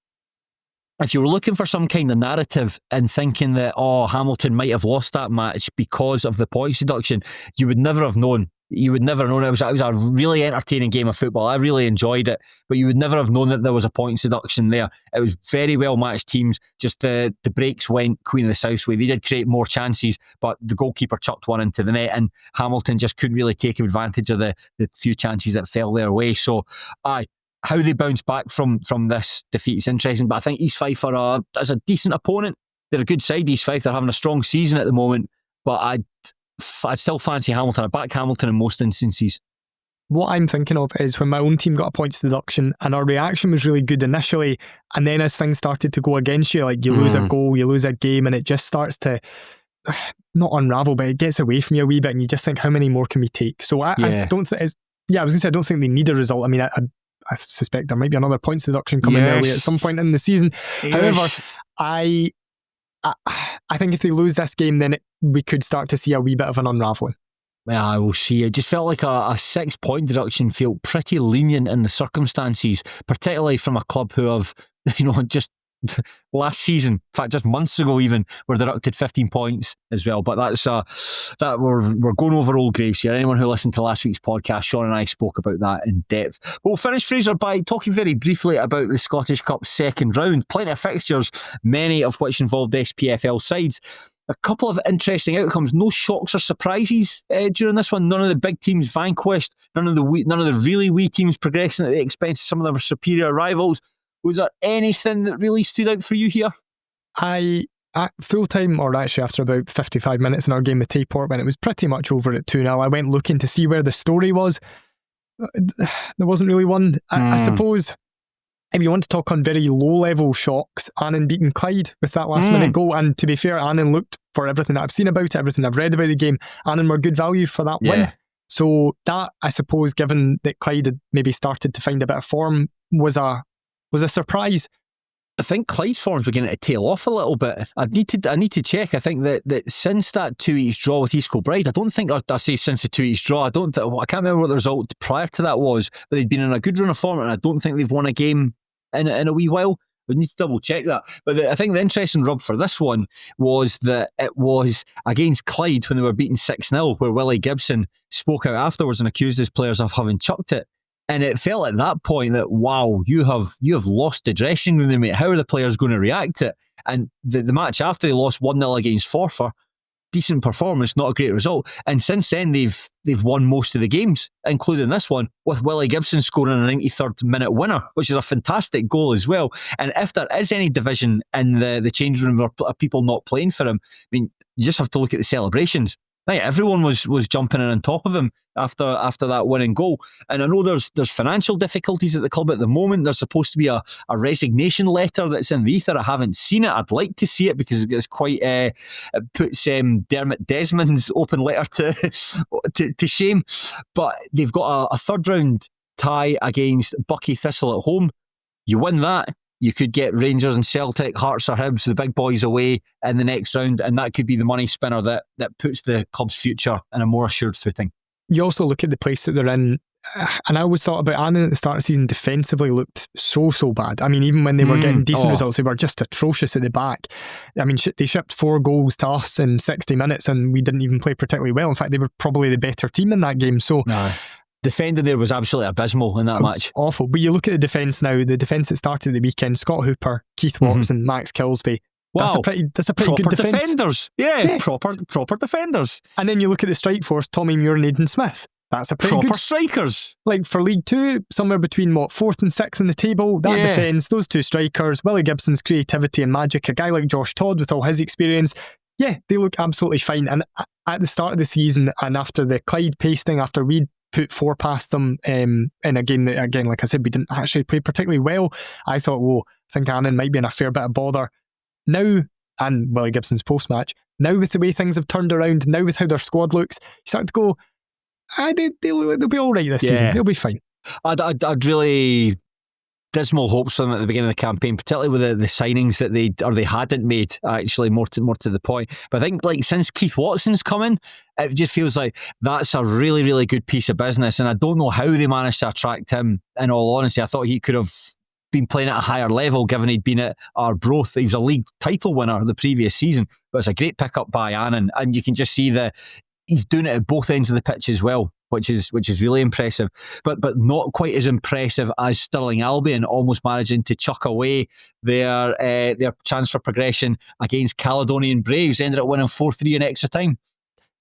if you were looking for some kind of narrative and thinking that, Hamilton might have lost that match because of the points deduction, you would never have known. You would never have known. It was a really entertaining game of football. I really enjoyed it, but you would never have known that there was a points deduction there. It was very well matched teams. Just the breaks went Queen of the South's way. They did create more chances, but the goalkeeper chucked one into the net, and Hamilton just couldn't really take advantage of the few chances that fell their way. So, how they bounce back from this defeat is interesting. But I think East Fife are a decent opponent. They're a good side, East Fife. They're having a strong season at the moment, but I'd still fancy Hamilton. I back Hamilton in most instances. What I'm thinking of is when my own team got a points deduction and our reaction was really good initially, and then as things started to go against you, like you lose a goal, you lose a game, and it just starts to not unravel, but it gets away from you a wee bit, and you just think, how many more can we take? So I don't think I was going to say, I don't think they need a result. I mean, I suspect there might be another points deduction coming their way at some point in the season. However, I think if they lose this game, then we could start to see a wee bit of an unravelling. Yeah, I will see. It just felt like a 6 point deduction felt pretty lenient in the circumstances, particularly from a club who have, just last season, in fact, just months ago even, were deducted 15 points as well. But we're going over old graves here. Anyone who listened to last week's podcast, Sean and I spoke about that in depth. But we'll finish, Fraser, by talking very briefly about the Scottish Cup second round. Plenty of fixtures, many of which involved SPFL sides. A couple of interesting outcomes. No shocks or surprises during this one. None of the big teams vanquished. None of the really wee teams progressing at the expense of some of their superior rivals. Was there anything that really stood out for you here? At full time, or actually after about 55 minutes in our game with Tayport, when it was pretty much over at 2-0, I went looking to see where the story was. There wasn't really one. I suppose if you want to talk on very low level shocks, Annan beating Clyde with that last minute goal, and to be fair, Annan looked, for everything that I've seen about it, everything I've read about the game, Annan were good value for that win. So that, I suppose, given that Clyde had maybe started to find a bit of form, was a surprise. I think Clyde's form's beginning to tail off a little bit. I need to check. I think that since that 2-each draw with East Kilbride, I don't think, I say since the 2-each draw, I can't remember what the result prior to that was, but they'd been in a good run of form, and I don't think they've won a game in a wee while. We need to double check that. But I think the interesting rub for this one was that it was against Clyde when they were beaten 6-0, where Willie Gibson spoke out afterwards and accused his players of having chucked it. And it felt at that point that, wow, you have lost the dressing room, mate. How are the players going to react to it? And the match after, they lost 1-0 against Forfar. decent performance, not a great result. And since then, they've won most of the games, including this one, with Willie Gibson scoring a 93rd minute winner, which is a fantastic goal as well. And if there is any division in the change room or people not playing for him, I mean, you just have to look at the celebrations. Right, everyone was jumping in on top of him after that winning goal. And I know there's financial difficulties at the club at the moment. There's supposed to be a resignation letter that's in the ether. I haven't seen it. I'd like to see it because it's quite it puts Dermot Desmond's open letter to shame. But they've got a third round tie against Buckie Thistle at home. You win that, you could get Rangers and Celtic, Hearts or Hibs, the big boys away in the next round, and that could be the money spinner that puts the club's future in a more assured footing. You also look at the place that they're in, and I always thought about Annan at the start of the season defensively looked so bad. I mean, even when they were getting decent results, they were just atrocious at the back. I mean, they shipped 4 goals to us in 60 minutes and we didn't even play particularly well. In fact, they were probably the better team in that game. So defending there was absolutely abysmal in that match. Awful. But you look at the defence now, the defence that started the weekend, Scott Hooper, Keith Watson, Max Kilsby. Wow. That's a pretty good defence. Defenders. Yeah. Proper defenders. And then you look at the strike force, Tommy Muir and Aidan Smith. That's a pretty proper good strikers. Like for League 2, somewhere between 4th and 6th in the table. That defence, those 2 strikers, Willie Gibson's creativity and magic, a guy like Josh Todd with all his experience. Yeah, they look absolutely fine. And at the start of the season and after the Clyde pasting, after we'd put 4 past them in a game that, again, like I said, we didn't actually play particularly well, I thought, I think Annan might be in a fair bit of bother. Now, and Willie Gibson's post-match, now with the way things have turned around, now with how their squad looks, you start to go, they'll be all right this season. They'll be fine. I'd really dismal hopes for them at the beginning of the campaign, particularly with the signings that they hadn't made, actually, more to the point. But I think like since Keith Watson's come in, it just feels like that's a really, really good piece of business. And I don't know how they managed to attract him, in all honesty. I thought he could have been playing at a higher level given he'd been at Arbroath. He was a league title winner the previous season, but it's a great pickup by Annan, and you can just see that he's doing it at both ends of the pitch as well, which is really impressive, but not quite as impressive as Stirling Albion almost managing to chuck away their chance for progression against Caledonian Braves. Ended up winning 4-3 in extra time.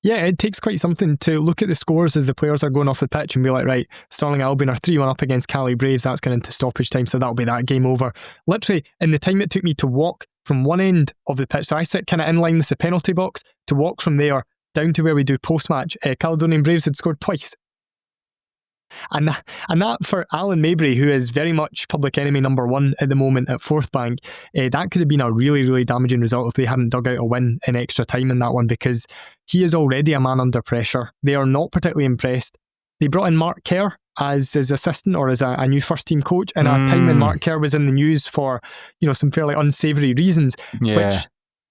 Yeah, it takes quite something to look at the scores as the players are going off the pitch and be like, right, Stirling Albion are 3-1 up against Cali Braves, that's going into stoppage time, so that'll be that game over. Literally, in the time it took me to walk from one end of the pitch, so I sit kind of in line with the penalty box, to walk from there down to where we do post-match, Caledonian Braves had scored twice. And that for Alan Mabry, who is very much public enemy number 1 at the moment at Fourth Bank, that could have been a really, really damaging result if they hadn't dug out a win in extra time in that one, because he is already a man under pressure. They are not particularly impressed. They brought in Mark Kerr as his assistant, or as a new first team coach, in a time when Mark Kerr was in the news for some fairly unsavoury reasons, which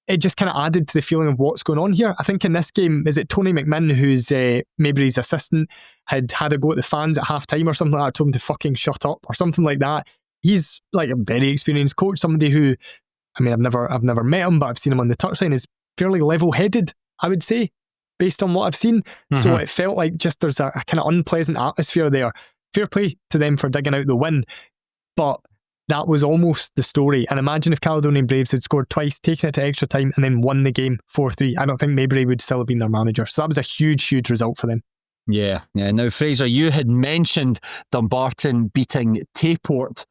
it just kind of added to the feeling of what's going on here. I think in this game, is it Tony McMinn, who's Mabry's assistant, had a go at the fans at half time or something like that, told him to fucking shut up or something like that. He's like a very experienced coach, somebody who, I mean, I've never met him, but I've seen him on the touchline, is fairly level-headed, I would say, based on what I've seen. So it felt like just there's a kind of unpleasant atmosphere there. Fair play to them for digging out the win, but that was almost the story. And imagine if Caledonian Braves had scored twice, taken it to extra time, and then won the game 4-3. I don't think Mabry would still have been their manager. So that was a huge, huge result for them. Yeah. Now, Fraser, you had mentioned Dumbarton beating Tayport.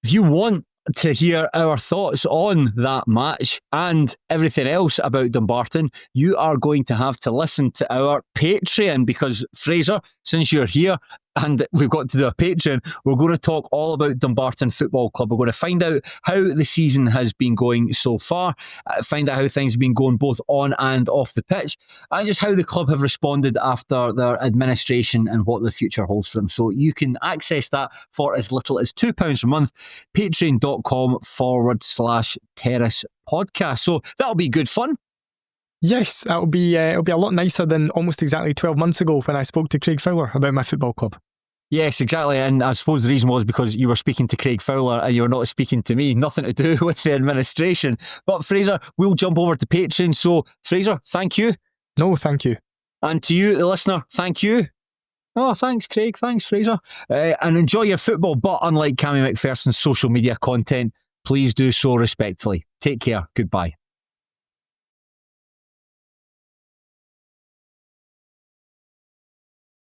If you want to hear our thoughts on that match and everything else about Dumbarton, you are going to have to listen to our Patreon, because, Fraser, since you're here and we've got to do a Patreon, we're going to talk all about Dumbarton Football Club. We're going to find out how the season has been going so far, find out how things have been going both on and off the pitch, and just how the club have responded after their administration and what the future holds for them. So you can access that for as little as £2 per month, patreon.com/Terrace Podcast. So that'll be good fun. Yes, it'll be a lot nicer than almost exactly 12 months ago when I spoke to Craig Fowler about my football club. Yes, exactly. And I suppose the reason was because you were speaking to Craig Fowler and you were not speaking to me. Nothing to do with the administration. But Fraser, we'll jump over to Patreon. So Fraser, thank you. No, thank you. And to you, the listener, thank you. Oh, thanks, Craig. Thanks, Fraser. And enjoy your football. But unlike Cammy McPherson's social media content, please do so respectfully. Take care. Goodbye.